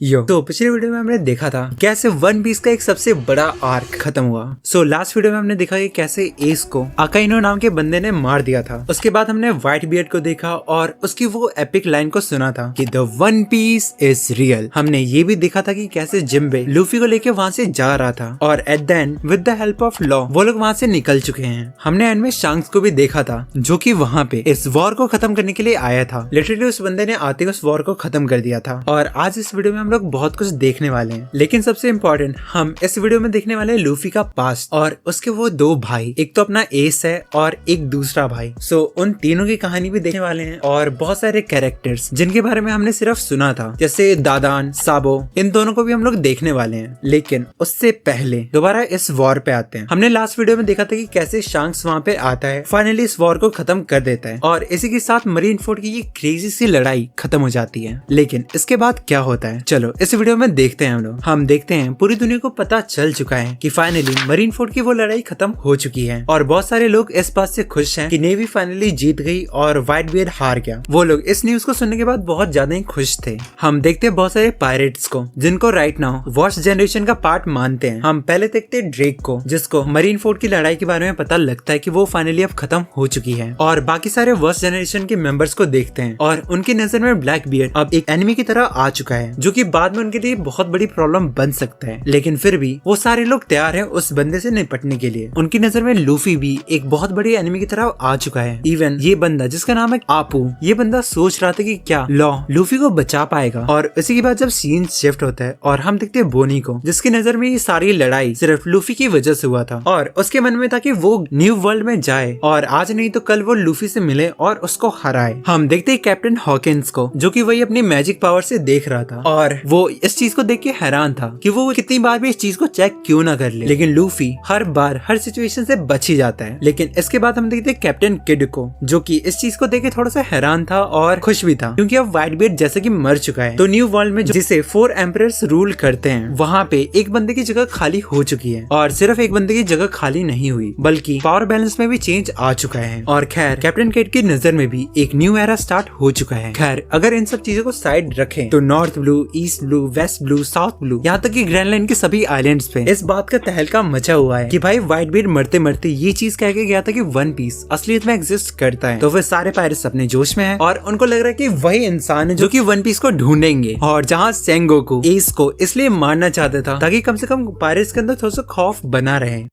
तो पिछले वीडियो में हमने देखा था कैसे वन पीस का एक सबसे बड़ा आर्क खत्म हुआ। लास्ट वीडियो में हमने देखा कि कैसे एस को अकाइनो नाम के बंदे ने मार दिया था। उसके बाद हमने व्हाइट बियर्ड को देखा और उसकी वो एपिक लाइन को सुना था कि the One Piece is real. हमने ये भी देखा था कि कैसे जिम्बे लूफी को लेके वहाँ से जा रहा था और at the end with the help of law वो लोग वहाँ से निकल चुके हैं। हमने एंड में शांक्स को भी देखा था जो कि वहाँ पे इस वॉर को खत्म करने के लिए आया था। लिटरली उस बंदे ने आते ही उस वॉर को खत्म कर दिया था। और आज इस वीडियो में हम लोग बहुत कुछ देखने वाले हैं, लेकिन सबसे इम्पोर्टेंट हम इस वीडियो में देखने वाले हैं लूफी का पास्ट और उसके वो दो भाई, एक तो अपना एस है और एक दूसरा भाई। उन तीनों की कहानी भी देखने वाले हैं और बहुत सारे कैरेक्टर्स जिनके बारे में हमने सिर्फ सुना था जैसे दादान, साबो, इन दोनों को भी हम लोग देखने वाले हैं। लेकिन उससे पहले दोबारा इस वॉर पे आते हैं। हमने लास्ट वीडियो में देखा था कि कैसे शांक्स वहाँ पे आता है, फाइनली इस वॉर को खत्म कर देता है और इसी के साथ मरीन फोर्ड की ये क्रेजी सी लड़ाई खत्म हो जाती है। लेकिन इसके बाद क्या होता है, चलो इस वीडियो में देखते हैं। हम देखते हैं पूरी दुनिया को पता चल चुका है कि फाइनली मरीन फोर्ड की वो लड़ाई खत्म हो चुकी है और बहुत सारे लोग इस बात से खुश हैं कि नेवी फाइनली जीत गई और व्हाइट बियर्ड हार गया। वो लोग इस न्यूज को सुनने के बाद बहुत ज्यादा ही खुश थे। हम देखते हैं बहुत सारे पायरेट्स को जिनको राइट नाउ वर्स्ट जनरेशन का पार्ट मानते हैं। हम पहले देखते हैं ड्रेक को जिसको मरीन फोर्ड की लड़ाई के बारे में पता लगता है कि वो फाइनली अब खत्म हो चुकी है। और बाकी सारे वर्स्ट जनरेशन के मेंबर्स को देखते हैं और उनकी नजर में ब्लैक बियर्ड अब एक एनिमी की तरह आ चुका है जो कि बाद में उनके लिए बहुत बड़ी प्रॉब्लम बन सकता है। लेकिन फिर भी वो सारे लोग तैयार हैं उस बंदे से निपटने के लिए। उनकी नजर में लूफी भी एक बहुत बड़ी एनिमी की तरह आ चुका है। इवन ये बंदा जिसका नाम है आपू, ये बंदा सोच रहा था कि क्या लॉ लूफी को बचा पाएगा। और इसी के बाद जब सीन शिफ्ट होता है और हम देखते हैं बोनी को जिसकी नजर में ये सारी लड़ाई सिर्फ लूफी की वजह से हुआ था और उसके मन में था कि वो न्यू वर्ल्ड में जाए और आज नहीं तो कल वो लूफी से मिले और उसको हराए। हम देखते हैं कैप्टन हॉकिंस को जो कि वही अपनी मैजिक पावर से देख रहा था और वो इस चीज को देख के हैरान था कि वो कितनी बार भी इस चीज को चेक क्यों ना कर ले, लेकिन लूफी हर बार हर सिचुएशन से बच ही जाता है। लेकिन इसके बाद हम देखते हैं कैप्टन किड को जो कि इस चीज को देख के थोड़ा सा हैरान था और खुश भी था क्योंकि अब व्हाइट बियर्ड जैसे कि मर चुका है। तो न्यू वर्ल्ड में जिसे 4 एम्परर्स रूल करते हैं वहाँ पे एक बंदे की जगह खाली हो चुकी है और सिर्फ एक बंदे की जगह खाली नहीं हुई बल्कि पावर बैलेंस में भी चेंज आ चुका है। और खैर कैप्टन किड की नजर में भी एक न्यू एरा स्टार्ट हो चुका है। खैर अगर इन सब चीजों को साइड रखें तो North Blue, East Blue, West Blue, South Blue, यहाँ तक कि ग्रैंड लाइन के सभी आइलैंड्स पे इस बात का तहलका मचा हुआ है कि भाई व्हाइट बियर्ड मरते मरते ये चीज कह के गया था कि वन पीस असलियत में एग्जिस्ट करता है। तो फिर सारे पायरेट्स अपने जोश में हैं और उनको लग रहा है कि वही इंसान है जो कि वन पीस को ढूंढेंगे। और जहाँ सेंगोकू एस को इसलिए मारना चाहता था ताकि कम से कम पायरेट्स के अंदर थोड़ा सा खौफ बना रहे।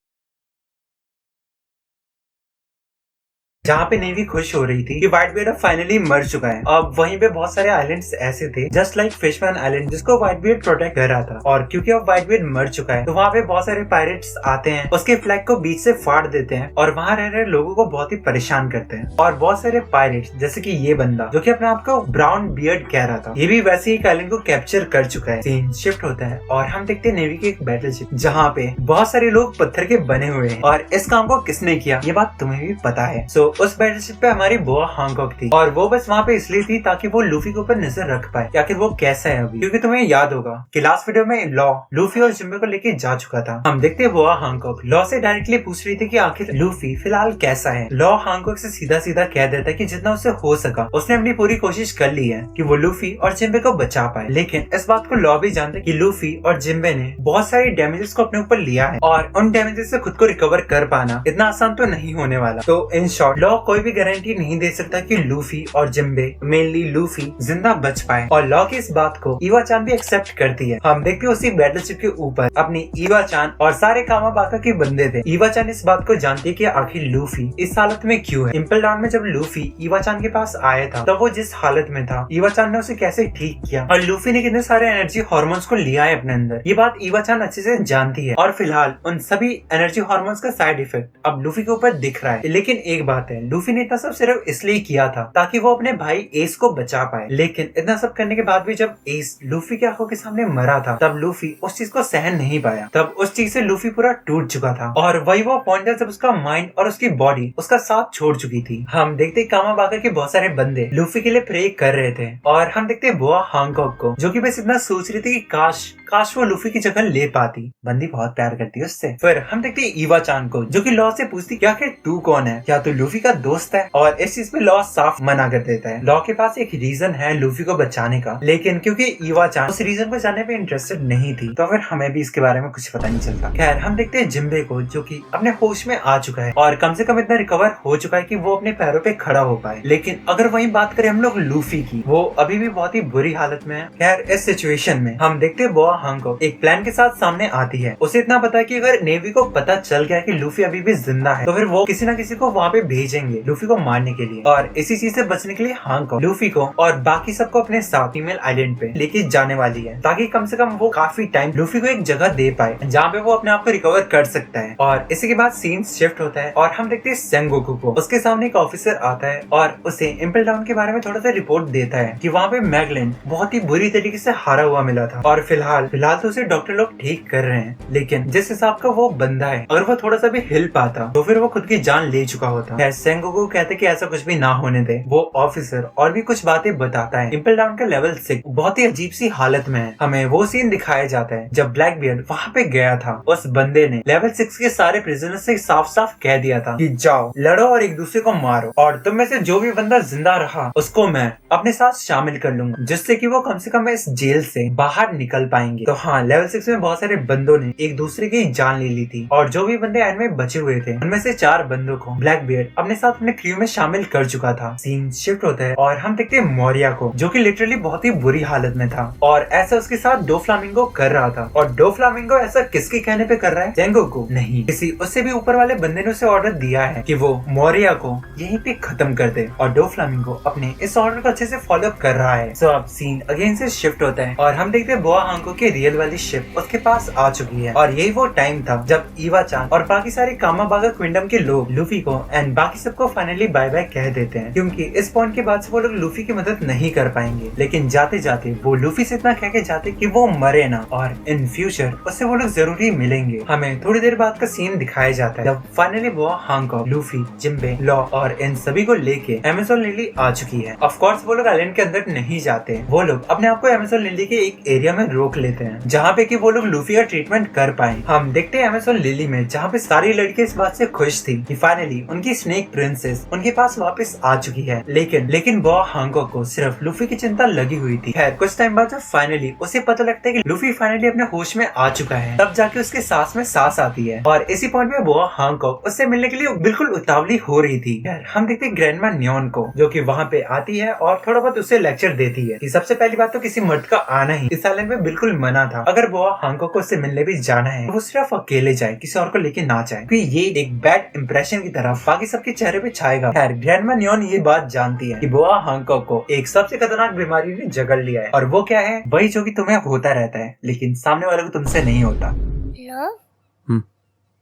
जहाँ पे नेवी खुश हो रही थी कि व्हाइट बियर्ड फाइनली मर चुका है। अब वहीं पे बहुत सारे आइलैंड्स ऐसे थे जस्ट लाइक फिशमैन आइलैंड जिसको व्हाइट बियर्ड प्रोटेक्ट कर रहा था। और क्योंकि अब व्हाइट बियर्ड मर चुका है तो वहाँ पे बहुत सारे पायरेट्स आते हैं, उसके फ्लैग को बीच से फाड़ देते हैं और वहाँ रह रहे लोगों को बहुत ही परेशान करते हैं। और बहुत सारे पायरेट्स जैसे कि ये बंदा जो कि अपने आप को ब्राउन बियर्ड कह रहा था, ये भी वैसे ही एक आइलैंड को कैप्चर कर चुका है। सीन शिफ्ट होता है और हम देखते हैं नेवी की एक बैटलशिप जहाँ पे बहुत सारे लोग पत्थर के बने हुए हैं और इस काम को किसने किया ये बात तुम्हें भी पता है। उस बैटलशिप पे हमारी बोआ हांगकॉक थी और वो बस वहाँ पे इसलिए थी ताकि वो लूफी के ऊपर नजर रख पाए कि आखिर वो कैसा है अभी। क्योंकि तुम्हें याद होगा कि लास्ट वीडियो में लॉ लूफी और जिम्बे को लेके जा चुका था। हम देखते हैं बोआ हांगकॉक लॉ से डायरेक्टली पूछ रही थी कि आखिर लूफी फिलहाल कैसा है। लॉ हांगकॉक से सीधा सीधा कह देता है कि जितना उससे हो सका उसने अपनी पूरी कोशिश कर ली है कि वो लूफी और जिम्बे को बचा पाए। लेकिन इस बात को लॉ भी जानता है कि लूफी और जिम्बे ने बहुत सारी डैमेजेस को अपने ऊपर लिया है और उन डैमेजेस से खुद को रिकवर कर पाना इतना आसान तो नहीं होने वाला। तो इन शॉर्ट लॉ कोई भी गारंटी नहीं दे सकता कि लूफी और जिम्बे, मेनली लूफी, जिंदा बच पाए। और लॉ की इस बात को इवा चान भी एक्सेप्ट करती है। हम देखते हैं उसी बैटलशिप के ऊपर अपनी इवा चान और सारे कामाबाका के बंदे थे। इवा चान इस बात को जानती है कि आखिर लूफी इस हालत में क्यों है। इम्पल डाउन में जब लूफी इवा चान के पास आया था तब वो जिस हालत में था इवा चान ने उसे कैसे ठीक किया और लूफी ने कितने सारे एनर्जी हार्मोन्स को लिया है अपने अंदर, ये बात इवा चान अच्छे से जानती है। और फिलहाल उन सभी एनर्जी हार्मोन्स का साइड इफेक्ट अब लूफी के ऊपर दिख रहा है। लेकिन एक बात है, लूफी ने इतना सब सिर्फ इसलिए किया था ताकि वो अपने भाई एस को बचा पाए। लेकिन इतना सब करने के बाद भी जब एस लूफी की आंखों के सामने मरा था तब लूफी उस चीज को सहन नहीं पाया। तब उस चीज से लूफी पूरा टूट चुका था और वही वो पॉइंट था जब उसका माइंड और उसकी बॉडी उसका साथ छोड़ चुकी थी। हम देखते कामाबाका के बहुत सारे बंदे लूफी के लिए प्रे कर रहे थे और हम देखते बोआ हांगकॉक को जो कि बस इतना सोच रही थी कि काश काश वो लूफी की जगह ले पाती। बंदी बहुत प्यार करती है उससे। फिर हम देखते हैं ईवा चान को, जो कि लॉ से पूछती क्या कि तू कौन है, क्या तू लूफी का दोस्त है? और इस चीज पे लॉ साफ मना कर देता है। लॉ के पास एक रीजन है लूफी को बचाने का, लेकिन क्योंकि ईवा चान उस रीजन को जानने पे इंटरेस्टेड नहीं थी, तो फिर हमें भी इसके बारे में कुछ पता नहीं चलता। खैर हम देखते हैं जिम्बे को, जो कि अपने होश में आ चुका है और कम से कम इतना रिकवर हो चुका है कि वो अपने पैरों पे खड़ा हो पाए। लेकिन अगर वही बात करें हम लोग लूफी की, वो अभी भी बहुत ही बुरी हालत में है। खैर इस सिचुएशन में हम देखते हैं बोआ हांग को एक प्लान के साथ सामने आती है। उसे इतना पता है कि अगर नेवी को पता चल गया कि लूफी अभी भी जिंदा है, तो फिर वो किसी न किसी को वहाँ पे भेजेंगे लूफी को मारने के लिए। और इसी चीज से बचने के लिए हांग को लूफी को और बाकी सबको अपने साथ फीमेल आइलैंड पे लेके जाने वाली है, ताकि कम से कम वो काफी टाइम लूफी को एक जगह दे पाए जहाँ पे वो अपने आप को रिकवर कर सकता है। और इसी के बाद सीन शिफ्ट होता है और हम देखते हैं सेंगोकू को। उसके सामने एक ऑफिसर आता है और उसे इम्पल डाउन के बारे में थोड़ा सा रिपोर्ट देता है कि वहाँ पे मैगलिन बहुत ही बुरी तरीके से हारा हुआ मिला था और फिलहाल तो उसे डॉक्टर लोग ठीक कर रहे हैं, लेकिन जिस हिसाब का वो बंदा है, अगर वो थोड़ा सा भी हिल पाता तो फिर वो खुद की जान ले चुका होता। सेंगोकू कहते कि ऐसा कुछ भी ना होने दे। वो ऑफिसर और भी कुछ बातें बताता है। इम्पल डाउन का लेवल 6 बहुत ही अजीब सी हालत में है। हमें वो सीन दिखाया जाता है जब ब्लैक बियर्ड वहाँ पे गया था। उस बंदे ने लेवल 6 के सारे प्रिजनर से साफ साफ कह दिया था कि जाओ लड़ो और एक दूसरे को मारो, और तुम में से जो भी बंदा जिंदा रहा उसको मैं अपने साथ शामिल कर लूंगा, जिससे कि वो कम से कम इस जेल से बाहर निकल पाएंगे। तो हाँ, लेवल 6 में बहुत सारे बंदों ने एक दूसरे की जान ले ली थी और जो भी बंदे एंड में बचे हुए थे उनमें से 4 बंदों को ब्लैक बियर्ड अपने साथ अपने क्रू में शामिल कर चुका था। सीन शिफ्ट होता है और हम देखते हैं मोरिया को, जो कि लिटरली बहुत ही बुरी हालत में था और ऐसा उसके साथ डो फ्लामिंगो कर रहा था। और डो फ्लामिंगो ऐसा किसके कहने पे कर रहा है? सेंगोकू नहीं, किसी उससे भी ऊपर वाले बंदे ने उसे ऑर्डर दिया है कि वो मोरिया को यहीं पे खत्म कर दे और डो फ्लामिंगो अपने इस ऑर्डर को अच्छे से फॉलो कर रहा है। सो अब सीन अगेन से शिफ्ट होता है और हम देखते हैं बोआ हांगको की रियल वाली शिप उसके पास आ चुकी है। और यही वो टाइम था जब ईवा चान और बाकी सारे कामाबागा क्विंडम के लोग लूफी को एंड बाकी सबको फाइनली बाय बाय कह देते हैं, क्योंकि इस पॉइंट के बाद से वो लोग लूफी की मदद नहीं कर पाएंगे। लेकिन जाते जाते वो लूफी से इतना कह के जाते कि वो मरे ना और इन फ्यूचर उससे वो लोग जरूरी मिलेंगे। हमें थोड़ी देर बाद का सीन दिखाया जाता है जब फाइनली बोआ हांगको, लूफी, जिम्बे, लॉ और इन सभी को लेके अमेज़न लिली आ चुकी है। ऑफ कोर्स वो लोग आइलैंड के अंदर नहीं जाते, वो लोग अपने आप को अमेज़न लिली के एक एरिया में रोक लेते हैं जहाँ पे कि वो लोग लूफी का ट्रीटमेंट कर पाए। हम देखते हैं अमेज़न लिली में, जहाँ पे सारी लड़कियां इस बात से खुश थी कि फाइनली उनकी स्नेक प्रिंसेस उनके पास वापस आ चुकी है। लेकिन बोआ हांगको को सिर्फ लूफी की चिंता लगी हुई थी। खैर कुछ टाइम बाद जब फाइनली उसे पता लगता है कि लूफी फाइनली अपने होश में आ चुका है, तब जाके उसके सांस में सांस आती है और इसी पॉइंट पे बोआ हांगको उससे मिलने के लिए बिल्कुल उतावली हो रही थी। खैर हम देखते हैं ग्रैंडमा न्योन को, जो कि वहाँ पे आती है और थोड़ा बहुत उसे लेक्चर देती है कि सबसे पहली बात तो किसी मर्द का आना ही इस आइलैंड में बिल्कुल मना था। अगर बोआ हांगको को उससे मिलने भी जाना है तो वो सिर्फ अकेले जाए, किसी और को लेके ना जाए, क्योंकि ये एक बैड इंप्रेशन की तरह बाकी सबके चेहरे पे छाएगा। खैर ग्रैंडमा न्योन ये बात जानती है कि बोआ हांगको को एक सबसे खतरनाक बीमारी ने जकड़ लिया है, और वो क्या है? वही जो कि तुम्हें होता रहता है लेकिन सामने वाले को तुमसे नहीं होता।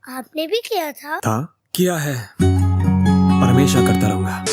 आपने भी किया था? किया है और हमेशा करता रहूंगा।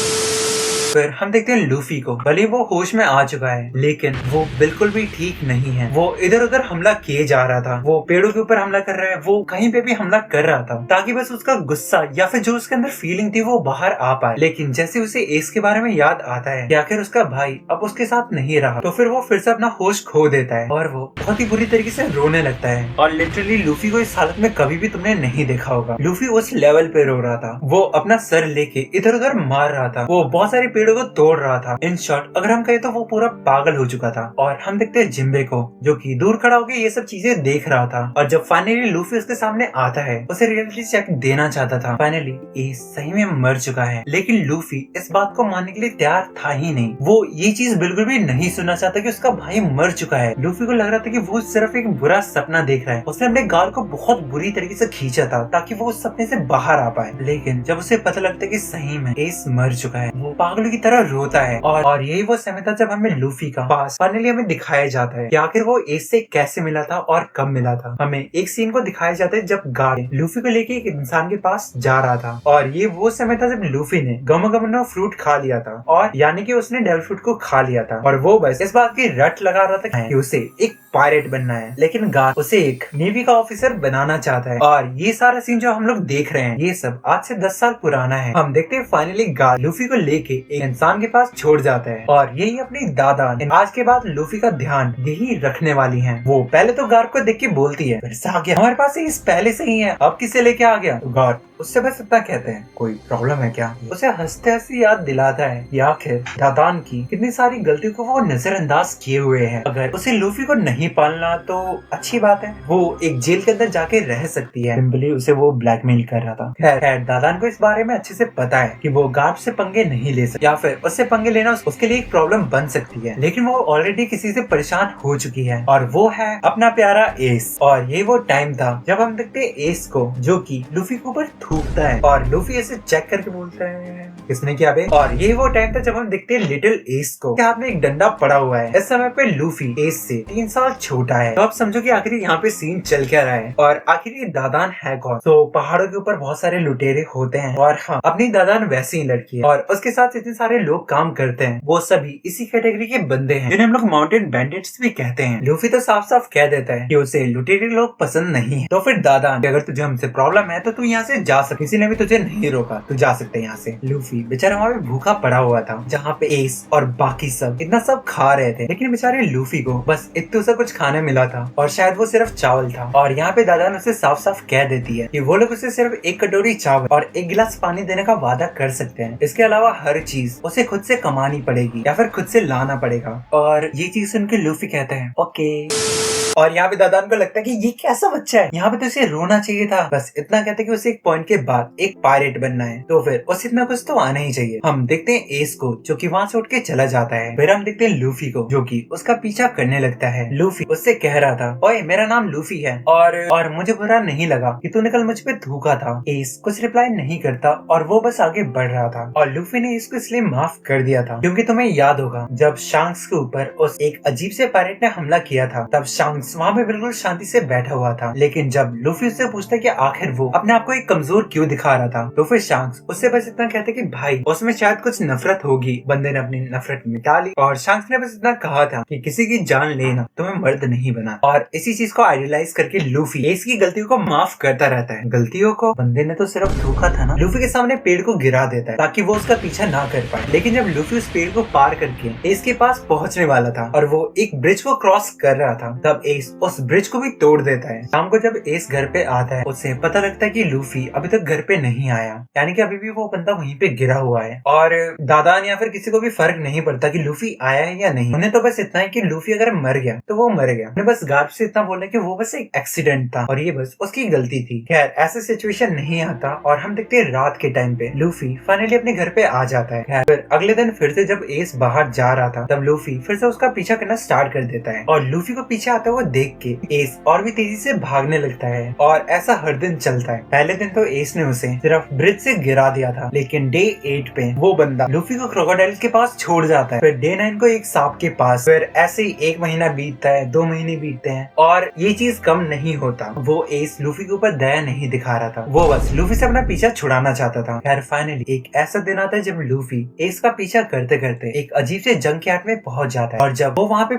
फिर हम देखते हैं लूफी को, भले वो होश में आ चुका है लेकिन वो बिल्कुल भी ठीक नहीं है। वो इधर उधर हमला किए जा रहा था, वो पेड़ों के ऊपर हमला कर रहा है, वो कहीं पे भी हमला कर रहा था ताकि बस उसका गुस्सा या फिर जो उसके अंदर फीलिंग थी वो बाहर आ पाए। लेकिन जैसे उसे एस के बारे में याद आता है कि आखिर उसका भाई अब उसके साथ नहीं रहा, तो फिर वो फिर से अपना होश खो देता है और वो बहुत ही बुरी तरीके से रोने लगता है। और लिटरली लूफी को इस हालत में कभी भी तुमने नहीं देखा होगा। लूफी उस लेवल पे रो रहा था, वो अपना सर लेके इधर उधर मार रहा था, वो बहुत सारे पेड़ों को तोड़ रहा था। इन शॉर्ट अगर हम कहें तो वो पूरा पागल हो चुका था। और हम देखते हैं जिम्बे को, जो कि दूर खड़ा होकर ये सब चीजें देख रहा था। और जब फाइनली लूफी उसके सामने आता है, उसे रियलिटी चेक देना चाहता था। फाइनली ये सही में मर चुका है, लेकिन लूफी इस बात को मानने के लिए तैयार था ही नहीं। वो ये चीज बिल्कुल भी नहीं सुनना चाहता कि उसका भाई मर चुका है। लूफी को लग रहा था कि वो सिर्फ एक बुरा सपना देख रहा है। उसने अपने गाल को बहुत बुरी तरीके से खींचा था ताकि वो उस सपने से बाहर आ पाए। लेकिन जब उसे पता लगता है कि सही में एस मर चुका है, वो पागलों की तरह रोता है। और यही वो समय था जब हमें लूफी का पास फाइनली हमें दिखाया जाता है कि आखिर वो एस से कैसे मिला था और कब मिला था। हमें एक सीन को दिखाया जाता है जब गार्ड लूफी को लेके एक इंसान के पास जा रहा था, और ये वो समय था जब लूफी ने गमगमनो फ्रूट खा लिया था, और यानी कि उसने डेविल फ्रूट को खा लिया था। और वो बस इस बात की रट लगा रहा था कि उसे एक पायरेट बनना है, लेकिन गार्प उसे एक नेवी का ऑफिसर बनाना चाहता है। और ये सारा सीन जो हम लोग देख रहे हैं ये सब आज से 10 साल पुराना है। हम देखते हैं फाइनली गार्प लूफी को लेके एक इंसान के पास छोड़ जाता है और यही अपनी दादा आज के बाद लूफी का ध्यान यही रखने वाली है। वो पहले तो गार्प को देख के बोलती है, आ गया हमारे पास इस पहले से ही है, अब किसे लेके आ गया? तो गार्प उससे बस इतना कहते हैं, कोई प्रॉब्लम है क्या? उसे हंसते हंसते याद दिलाता है कि आखिर दादान की कितनी सारी गलतियों को वो नजरअंदाज किए हुए हैं। अगर उसे लूफी को नहीं पालना तो अच्छी बात है, वो एक जेल के अंदर जाके रह सकती है। सिंपली उसे वो ब्लैकमेल कर रहा था। खैर दादान को इस बारे में अच्छे से पता है कि वो गार्प से पंगे नहीं ले सकते या फिर उससे पंगे लेना उसके लिए एक प्रॉब्लम बन सकती है, लेकिन वो ऑलरेडी किसी से परेशान हो चुकी है और वो है अपना प्यारा एस। और ये वो टाइम था जब हम देखते एस को जो कि लूफी के ऊपर थूकता है और लूफी ऐसे चेक करके बोलता है, किसने किया बे? और ये वो टाइम था जब हम देखते हैं लिटिल एस को के हाथ में एक डंडा पड़ा हुआ है। इस समय पे लूफी एस से 3 साल छोटा है। तो आप समझो कि आखिर यहाँ पे सीन चल क्या रहा है और आखिर ये दादान है कौन? तो पहाड़ों के ऊपर बहुत सारे लुटेरे होते हैं और हाँ, अपनी दादान वैसी ही लड़की है और उसके साथ इतने सारे लोग काम करते हैं। वो सभी इसी कैटेगरी के बंदे हैं जिन्हें हम लोग माउंटेन बैंडिट्स भी कहते हैं। लूफी तो साफ साफ कह देता है कि उसे लुटेरे लोग पसंद नहीं है। तो फिर दादान, अगर तुझे हमसे प्रॉब्लम है तो तू यहाँ से जा सकती, किसी ने भी तुझे नहीं रोका, तू जा सकते यहाँ से। लूफी बेचारा वहाँ पे भूखा पड़ा हुआ था जहाँ पे एस और बाकी सब इतना सब खा रहे थे, लेकिन बेचारे लूफी को बस इतना सा कुछ खाने मिला था और शायद वो सिर्फ चावल था। और यहाँ पे दादान उसे साफ साफ कह देती है कि वो लोग उसे सिर्फ 1 कटोरी चावल और 1 गिलास पानी देने का वादा कर सकते हैं, इसके अलावा हर चीज उसे खुद से कमानी पड़ेगी या फिर खुद से लाना पड़ेगा। और ये चीज सुनकर लूफी कहता है ओके। और यहाँ पे दादान को लगता है कि ये कैसा बच्चा है, यहाँ पे तो उसे रोना चाहिए था। बस इतना कहते कि उसे एक पॉइंट के बाद एक पायरेट बनना है तो फिर उसे इतना कुछ तो आना ही चाहिए। हम देखते हैं एस को जो कि वहाँ से उठ के चला जाता है। फिर हम देखते हैं लूफी को जो कि उसका पीछा करने लगता है। लूफी उससे कह रहा था, ओए मेरा नाम लूफी है और मुझे बुरा नहीं लगा कि तूने कल मुझ पे थूका था। एस कुछ रिप्लाई नहीं करता और वो बस आगे बढ़ रहा था और लूफी ने इसको इसलिए माफ कर दिया था क्योंकि तुम्हें याद होगा जब शांक्स के ऊपर उस एक अजीब से पायरेट ने हमला किया था तब शांक्स वहाँ पे बिल्कुल शांति से बैठा हुआ था, लेकिन जब लूफी उससे पूछता कि आखिर वो अपने आप को एक कमजोर क्यों दिखा रहा था तो फिर शांक्स उससे बस इतना कहते कि भाई उसमें शायद कुछ नफरत होगी। बंदे ने अपनी नफरत मिटा ली और शांक्स ने बस इतना कहा था कि किसी की जान लेना तुम्हें मर्द नहीं बना। और इसी चीज को आइडियलाइज करके लूफी एस की गलतियों को माफ करता रहता है। गलतियों को, बंदे ने तो सिर्फ धोखा था ना। लूफी के सामने पेड़ को गिरा देता है ताकि वो उसका पीछा ना कर पाए, लेकिन जब लूफी उस पेड़ को पार करके एस के पास पहुंचने वाला था और वो एक ब्रिज को क्रॉस कर रहा था तब एस उस ब्रिज को भी तोड़ देता है। शाम को जब एस घर पे आता है उसे पता लगता है कि लूफी अभी तक घर पे नहीं आया, यानी कि अभी भी वो बंदा वहीं पे गिरा हुआ है। और दादान या फिर किसी को भी फर्क नहीं पड़ता कि लूफी आया है या नहीं। उन्हें तो बस इतना है कि लूफी अगर मर गया तो वो मर गया। उन्हें बस गार्प से इतना बोलना कि वो बस एक एक्सीडेंट था और ये बस उसकी गलती थी। खैर ऐसा सिचुएशन नहीं आता और हम देखते हैं रात के टाइम पे लूफी फाइनली अपने घर पे आ जाता है। फिर अगले दिन फिर से जब एस बाहर जा रहा था तब लूफी फिर से उसका पीछा करना स्टार्ट कर देता है और लूफी को पीछे आता हुआ देख के एस और भी तेजी से भागने लगता है और ऐसा हर दिन चलता है। पहले दिन तो एस ने उसे सिर्फ ब्रिज से गिरा दिया था, लेकिन डे 8 पे वो बंदा लूफी को क्रोकोडाइल के पास छोड़ जाता है। फिर डे 9 को एक सांप के पास। फिर ऐसे ही 1 महीना बीतता है, 2 महीने बीतते हैं और ये चीज कम नहीं होता। वो एस लूफी के ऊपर दया नहीं दिखा रहा था, वो बस लूफी से अपना पीछा छुड़ाना चाहता था। खैर फाइनली एक ऐसा दिन आता है जब लूफी एस का पीछा करते करते एक अजीब से जंकयार्ड में पहुंच जाता है और जब वो वहाँ पे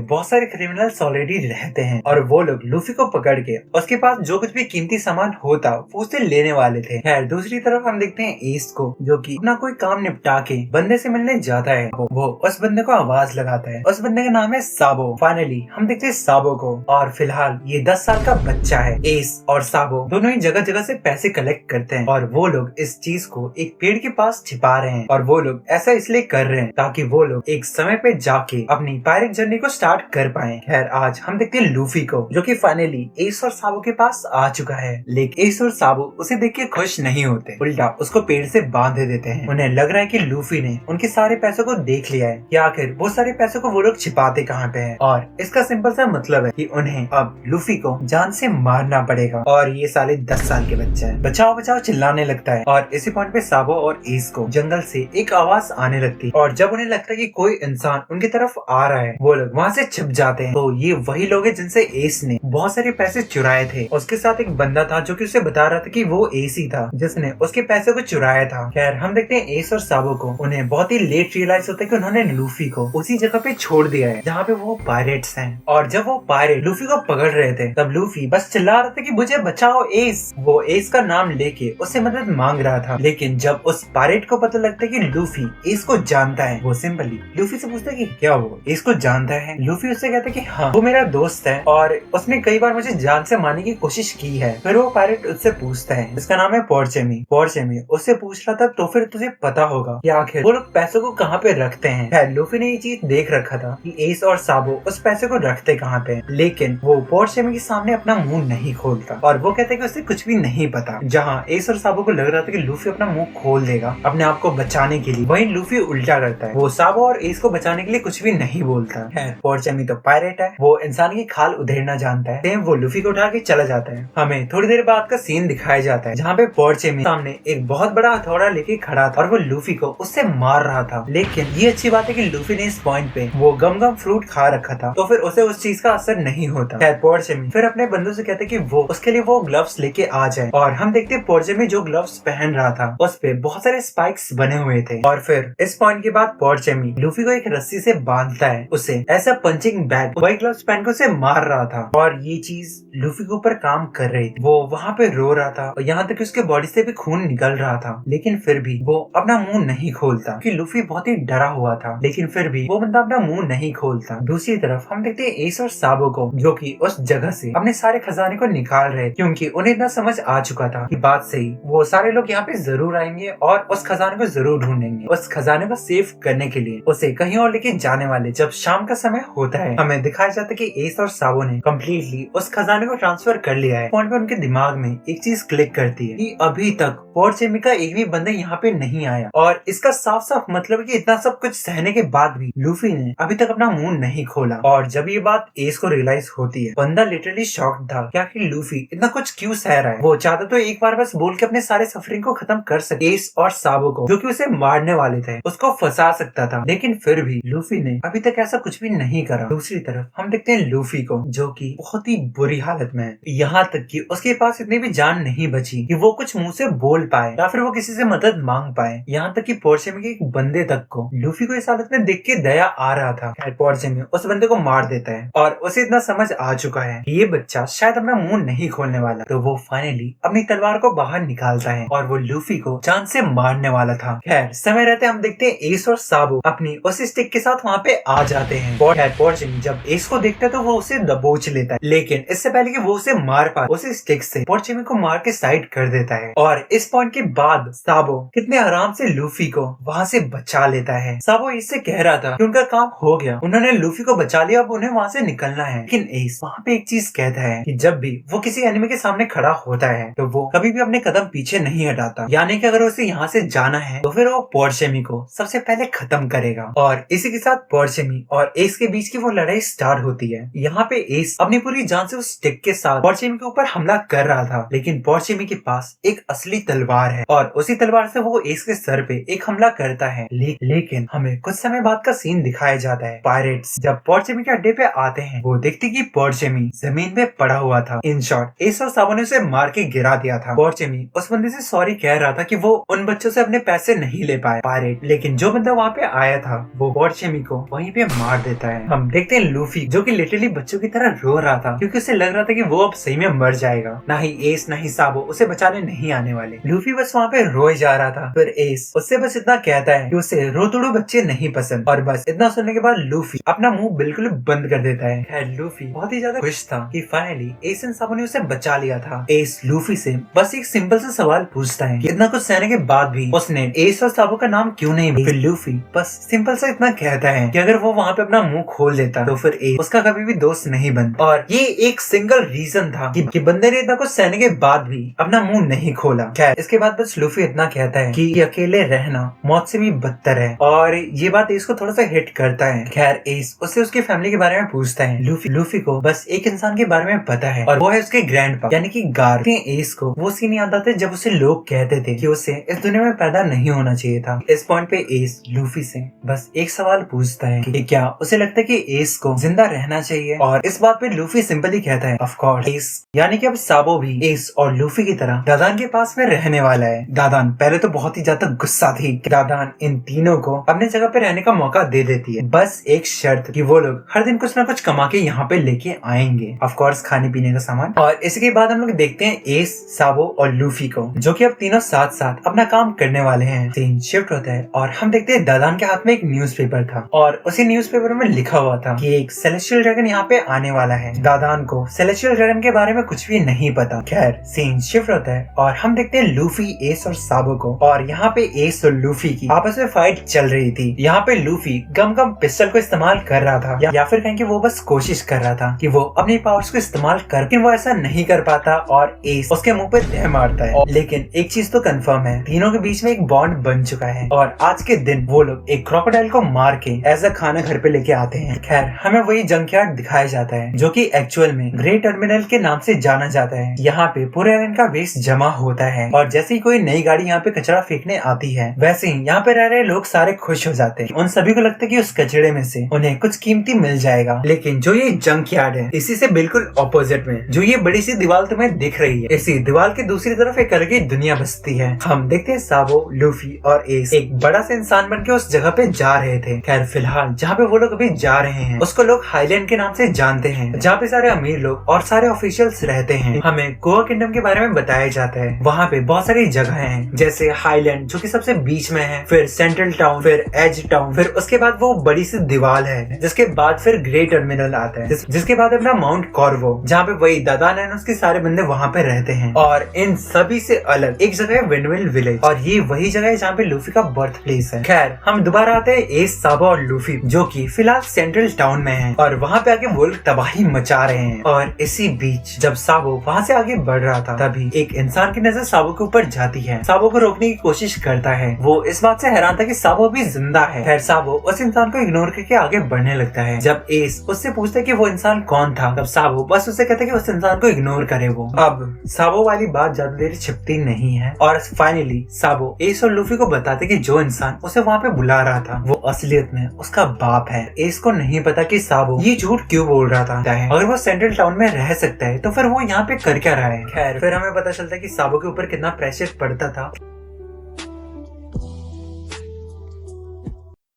बहुत सारे क्रिमिनल्स ऑलरेडी रहते हैं और वो लोग लूफी को पकड़ के उसके पास जो कुछ भी कीमती सामान होता वो उसे लेने वाले थे। खैर दूसरी तरफ हम देखते हैं एस को जो कि अपना कोई काम निपटा के बंदे से मिलने जाता है। वो उस बंदे को आवाज लगाता है, उस बंदे का नाम है साबो। फाइनली हम देखते हैं साबो को और फिलहाल ये 10 साल का बच्चा है। एस और साबो दोनों ही जगह जगह से पैसे कलेक्ट करते हैं और वो लोग इस चीज को एक पेड़ के पास छिपा रहे हैं और वो लोग ऐसा इसलिए कर रहे हैं ताकि वो लोग एक समय पे जाके अपनी पायरेट जर्नी को स्टार्ट कर पाए। खैर आज हम देखते हैं लूफी को जो कि फाइनली एस और साबो के पास आ चुका है, लेकिन एस और साबो उसे देख के खुश नहीं होते, उल्टा उसको पेड़ से बांध देते हैं। उन्हें लग रहा है कि लूफी ने उनके सारे पैसों को देख लिया है कि आखिर वो सारे पैसों को वो लोग छिपाते कहाँ पे हैं और इसका सिंपल सा मतलब है कि उन्हें अब लूफी को जान से मारना पड़ेगा। और ये साले 10 साल के बच्चे हैं। बचाओ बचाओ चिल्लाने लगता है और इसी पॉइंट पे साबो और एस को जंगल से एक आवाज आने लगती है और जब उन्हें लगता है कि कोई इंसान उनकी तरफ आ रहा है वो लोग वहाँ से छिप जाते हैं। तो ये ये वही लोग हैं जिनसे एस ने बहुत सारे पैसे चुराए थे। उसके साथ एक बंदा था जो कि उसे बता रहा था कि वो एस ही था जिसने उसके पैसे को चुराया था। खैर हम देखते हैं एस और साबो को। उन्हें बहुत ही लेट रियलाइज होता है कि उन्होंने लूफी को उसी जगह पे छोड़ दिया है जहाँ पे वो पायरेट्स हैं। और जब वो पायरेट लूफी को पकड़ रहे थे तब लूफी बस चिल्ला रहा था कि मुझे बचाओ एस। वो एस का नाम लेके उससे मदद मांग रहा था। लेकिन जब उस पायरेट को पता लगता है कि लूफी एस को जानता है, वो सिंपली लूफी से पूछता है कि क्या वो एस को जानता है। लूफी उससे कहता है कि हाँ, वो मेरा दोस्त है और उसने कई बार मुझे जान से मारने की कोशिश की है। फिर वो पायरेट उससे पूछता है, इसका नाम है पोर्चेमी। पोर्चेमी उससे पूछ रहा था तो फिर तुझे पता होगा कि आखिर वो लोग पैसों को कहाँ पे रखते हैं। लूफी ने ये चीज देख रखा था कि एस और साबो उस पैसे को रखते कहाँ पे, लेकिन वो पोर्चेमी के सामने अपना मुंह नहीं खोलता और वो कहता है कि उसे कुछ भी नहीं पता। जहाँ एस और साबो को लग रहा था कि लूफी अपना मुंह खोल देगा अपने आप को बचाने के लिए, वहीं लूफी उल्टा करता है। वो साबो और एस को बचाने के लिए कुछ भी नहीं बोलता है। पोर्चेमी तो पायरेट है, वो इंसान की खाल उधेड़ना जानता है। वो लूफी को उठा के चला जाता है। हमें थोड़ी देर बाद का सीन दिखाया जाता है जहाँ पे पोर्चेमी सामने एक बहुत बड़ा हथौड़ा लेके खड़ा था और वो लूफी को उससे मार रहा था। लेकिन ये अच्छी बात है कि लूफी ने इस पॉइंट पे वो गम गम फ्रूट खा रखा था तो फिर उसे उस चीज का असर नहीं होता। पोर्चेमी फिर अपने बंधु से कहते कि वो उसके लिए वो ग्लव्स लेके आ जाए और हम देखते पोर्चेमी जो ग्लव्स पहन रहा था उस पे बहुत सारे स्पाइक्स बने हुए थे। और फिर इस पॉइंट के बाद पोर्चेमी लूफी को एक रस्सी से बांधता है, उसे ऐसा पंचिंग बैग व्हाइट ग्लव्स पहन के उसे मार रहा था और ये चीज लूफी के ऊपर काम कर रही थी। वो वहाँ पे रो रहा था और यहाँ तक कि उसके बॉडी से भी खून निकल रहा था, लेकिन फिर भी वो अपना मुंह नहीं खोलता कि लूफी बहुत ही डरा हुआ था। लेकिन फिर भी वो बंदा अपना मुंह नहीं खोलता। दूसरी तरफ हम देखते हैं एस और साबो को जो कि उस जगह से अपने सारे खजाने को निकाल रहे क्योंकि उन्हें इतना समझ आ चुका था कि बात सही वो सारे लोग यहाँ पे जरूर आएंगे और उस खजाने को जरूर ढूंढेंगे। उस खजाने को सेव करने के लिए उसे कहीं और लेके जाने वाले जब शाम का समय होता है हमें दिखाया जाता है कि एस और साबो ने कम्प्लीटली उस खजाने को ट्रांसफर कर लिया है। पॉइंट पे उनके दिमाग में एक चीज क्लिक करती है कि अभी तक पोर्चेमी का एक भी बंदा यहाँ पे नहीं आया और इसका साफ साफ मतलब है कि इतना सब कुछ सहने के बाद भी लूफी ने अभी तक अपना मुंह नहीं खोला। और जब ये बात एस को रियलाइज होती है बंदा लिटरली शॉक्ड था कि आखिर लूफी इतना कुछ क्यों सह रहा है। वो चाहता तो एक बार बस बोल के अपने सारे सफरिंग को खत्म कर सके। एस और साबो को जो कि उसे मारने वाले थे उसको फंसा सकता था, लेकिन फिर भी लूफी ने अभी तक ऐसा कुछ भी नहीं करा। दूसरी तरफ हम देखते हैं लूफी को जो कि बहुत ही बुरी हालत में है, यहाँ तक कि उसके पास इतनी भी जान नहीं बची कि वो कुछ मुंह से बोल पाए या फिर वो किसी से मदद मांग पाए। यहाँ तक कि पोर्चेमी के एक बंदे तक को लूफी को इस हालत में देख के दया आ रहा था। पोर्चेमी उस बंदे को मार देता है और उसे इतना समझ आ चुका है कि ये बच्चा शायद अपना मुंह नहीं खोलने वाला, तो वो फाइनली अपनी तलवार को बाहर निकालता है और वो लूफी को जान से मारने वाला था। खैर समय रहते हम देखते हैं एस और साबो अपनी उस स्टिक के साथ वहाँ पे आ जाते हैं। पोर्चेमी जब एस को देखता है तो वो उसे दबोच लेता है, लेकिन इससे पहले कि वो उसे मार पाए उस स्टिक से पोर्चेमी को मार के साइड कर देता है। और इस पॉइंट के बाद साबो कितने आराम से लूफी को वहाँ से बचा लेता है। साबो इससे कह रहा था कि उनका काम हो गया, उन्होंने लूफी को बचा लिया, अब उन्हें वहाँ से निकलना है। लेकिन एस वहाँ पे एक चीज कहता है कि जब भी वो किसी एनिमी के सामने खड़ा होता है तो वो कभी भी अपने कदम पीछे नहीं हटाता, यानी कि अगर उसे यहाँ से जाना है तो फिर वो पोर्चेमी को सबसे पहले खत्म करेगा। और इसी के साथ पोर्चेमी और एस के बीच की वो लड़ाई स्टार्ट होती है। यहाँ पे एस अपनी पूरी जान से उस स्टिक के साथ पोर्चेमी के ऊपर हमला कर रहा था, लेकिन पोर्चेमी के पास एक असली तलवार है और उसी तलवार से वो एस के सर पे एक हमला करता है। लेकिन हमें कुछ समय बाद का सीन दिखाया जाता है। पायरेट्स जब पोर्चेमी के अड्डे पे आते हैं वो देखते कि पोर्चेमी जमीन पे पड़ा हुआ था। इन शॉर्ट एस और साबो ने उसे मार के गिरा दिया था। पोर्चेमी उस बंदे से सॉरी कह रहा था कि वो उन बच्चों से अपने पैसे नहीं ले पाए पायरेट, लेकिन जो बंदा वहाँ पे आया था वो पोर्चेमी को वहीं पे मार देता है। हम देखते हैं लूफी जो कि लिटरली बच्चों की तरह रो रहा था क्योंकि उसे लग रहा था कि वो अब सही में मर जाएगा, ना ही एस ना ही साबो उसे बचाने नहीं आने वाले। लूफी बस वहाँ पे रोए जा रहा था। फिर एस उससे बस इतना कहता है कि उसे रोतुड़ू बच्चे नहीं पसंद, और बस इतना सुनने के बाद लूफी अपना मुंह बिल्कुल बंद कर देता है। खैर लूफी बहुत ही ज्यादा खुश था कि फाइनली एस एंड साबो ने उसे बचा लिया था। एस लूफी से बस एक सिंपल सा सवाल पूछता है कि इतना कुछ सहने के बाद भी उसने एस और साबो का नाम क्यों नहीं लिया। फिर लूफी बस सिंपल सा इतना कहता है कि अगर वो वहाँ पे अपना मुंह खोल देता तो फिर एस उसका कभी भी दोस्त नहीं बनता, और ये एक सिंगल रीजन था कि बंदे ने इतना कुछ सहने के बाद भी अपना मुंह नहीं खोला। खैर इसके बाद बस लूफी इतना कहता है कि अकेले रहना मौत से भी बदतर है, और ये बात एस को थोड़ा सा हिट करता है। खैर एस उससे उसके फैमिली के बारे में पूछता है। लूफी को बस एक इंसान के बारे में पता है और वो है उसके ग्रैंडपा यानी कि गार। एस को वो सीन याद आता है जब उसे लोग कहते थे कि उसे इस दुनिया में पैदा नहीं होना चाहिए था। इस पॉइंट पे एस लूफी से बस एक सवाल पूछता है कि क्या उसे लगता है कि एस को जिंदा रहना चाहिए। और इस बात पे लूफी सिंपली कहता है ऑफ कोर्स एस, यानी कि अब साबो भी एस और लूफी की तरह दादान के पास में रहने वाला है। दादान पहले तो बहुत ही ज्यादा गुस्सा थी कि दादान इन तीनों को अपने जगह पे रहने का मौका दे देती है, बस एक शर्त कि वो लोग हर दिन कुछ ना कुछ कमा के यहाँ पे लेके आएंगे, ऑफ कोर्स खाने पीने का सामान। और इसके बाद हम लोग देखते हैं एस, साबो और लूफी को, जो कि अब तीनों साथ साथ अपना काम करने वाले हैं। सीन शिफ्ट होता है और हम देखते हैं दादान के हाथ में एक न्यूज़पेपर था और उसी न्यूज़पेपर में लिखा हुआ था कि एक सेलेस्टियल ड्रैगन यहाँ पे आने वाला है। दादान को सेलेस्टियल ड्रैगन के बारे में कुछ भी नहीं पता। खैर सीन शिफ्ट होता है और हम देखते हैं लूफी, एस और साबो को, और यहाँ पे एस और लूफी की आपस में फाइट चल रही थी। यहाँ पे लूफी गम पिस्टल को इस्तेमाल कर रहा था या फिर कहें कि वो बस कोशिश कर रहा था कि वो अपनी पावर्स को इस्तेमाल कर, लेकिन वो ऐसा नहीं कर पाता और एस उसके मुंह पे दे मारता है। लेकिन एक चीज तो कंफर्म है, तीनों के बीच में एक बॉन्ड बन चुका है और आज के दिन वो लोग एक क्रोकोडाइल को मार के एज अ खाना घर पे लेके आते हैं। खैर हमें वही जंकयार्ड दिखाया जाता है जो कि एक्चुअल में ग्रे टर्मिनल के नाम से जाना जाता है। यहाँ पे पूरे आइलैंड का वेस्ट जमा होता है और जैसे ही कोई नई गाड़ी यहाँ पे कचरा फेंकने आती है, वैसे ही यहाँ पे रह रहे लोग सारे खुश हो जाते हैं। उन सभी को लगता है कि उस कचरे में से उन्हें कुछ कीमती मिल जाएगा। लेकिन जो ये जंकयार्ड है, इसी से बिल्कुल ऑपोजिट में जो ये बड़ी सी दीवार तुम्हें दिख रही है, इसी दीवार के दूसरी तरफ एक अलग ही दुनिया बसती है। हम देखते हैं साबो, लूफी और एस एक बड़ा सा इंसान बन के उस जगह पे जा रहे थे। खैर फिलहाल जहाँ पे वो लोग अभी जा रहे हैं उसको लोग हाईलैंड के नाम से जानते हैं, जहाँ पे सारे अमीर लोग और सारे ऑफिशियल्स रहते हैं। हमें गोवा किंगडम के बारे में बताया जाता है। वहाँ पे बहुत सारी जगह हैं, जैसे हाईलैंड जो कि सबसे बीच में है, फिर सेंट्रल टाउन, फिर एज टाउन, फिर उसके बाद वो बड़ी सी दीवार है, जिसके बाद फिर ग्रे टर्मिनल आता है, जिसके बाद अपना माउंट कॉर्वो, जहाँ पे वही दादान एंड उसके सारे बंदे वहाँ पे रहते हैं। और इन सभी से अलग एक जगह है विंडमिल विलेज, और ये वही जगह है जहाँ पे लूफी का बर्थ प्लेस है। खैर हम दोबारा आते हैं एस, साबो और लूफी, जो कि फिलहाल सेंट्रल टाउन में है और वहाँ पे आके वो लोग तबाही मचा रहे हैं। और इसी बीच जब साबो वहाँ से आगे बढ़ रहा था, तभी एक इंसान की नजर साबो के ऊपर जाती है। साबो को रोकने की कोशिश करता है, वो इस बात से हैरान था कि साबो भी जिंदा है। खैर साबो उस इंसान को इग्नोर करके आगे बढ़ने लगता है। जब एस उससे पूछता है कि वो इंसान कौन था, तब साबो बस उससे कहता है कि उस इंसान को इग्नोर करे वो। अब साबो वाली बात ज्यादा देर छिपती नहीं है और फाइनली साबो एस और लूफी को बताते कि जो इंसान उसे वहाँ पे बुला रहा था वो असलियत में उसका बाप है। एस को नहीं पता कि साबो ये झूठ क्यों बोल रहा था। अगर वो सेंट्रल टाउन में रह सकता है तो फिर वो यहाँ पे कर क्या रहा है। खैर फिर हमें पता चलता है कि साबो के ऊपर कितना प्रेशर पड़ता था।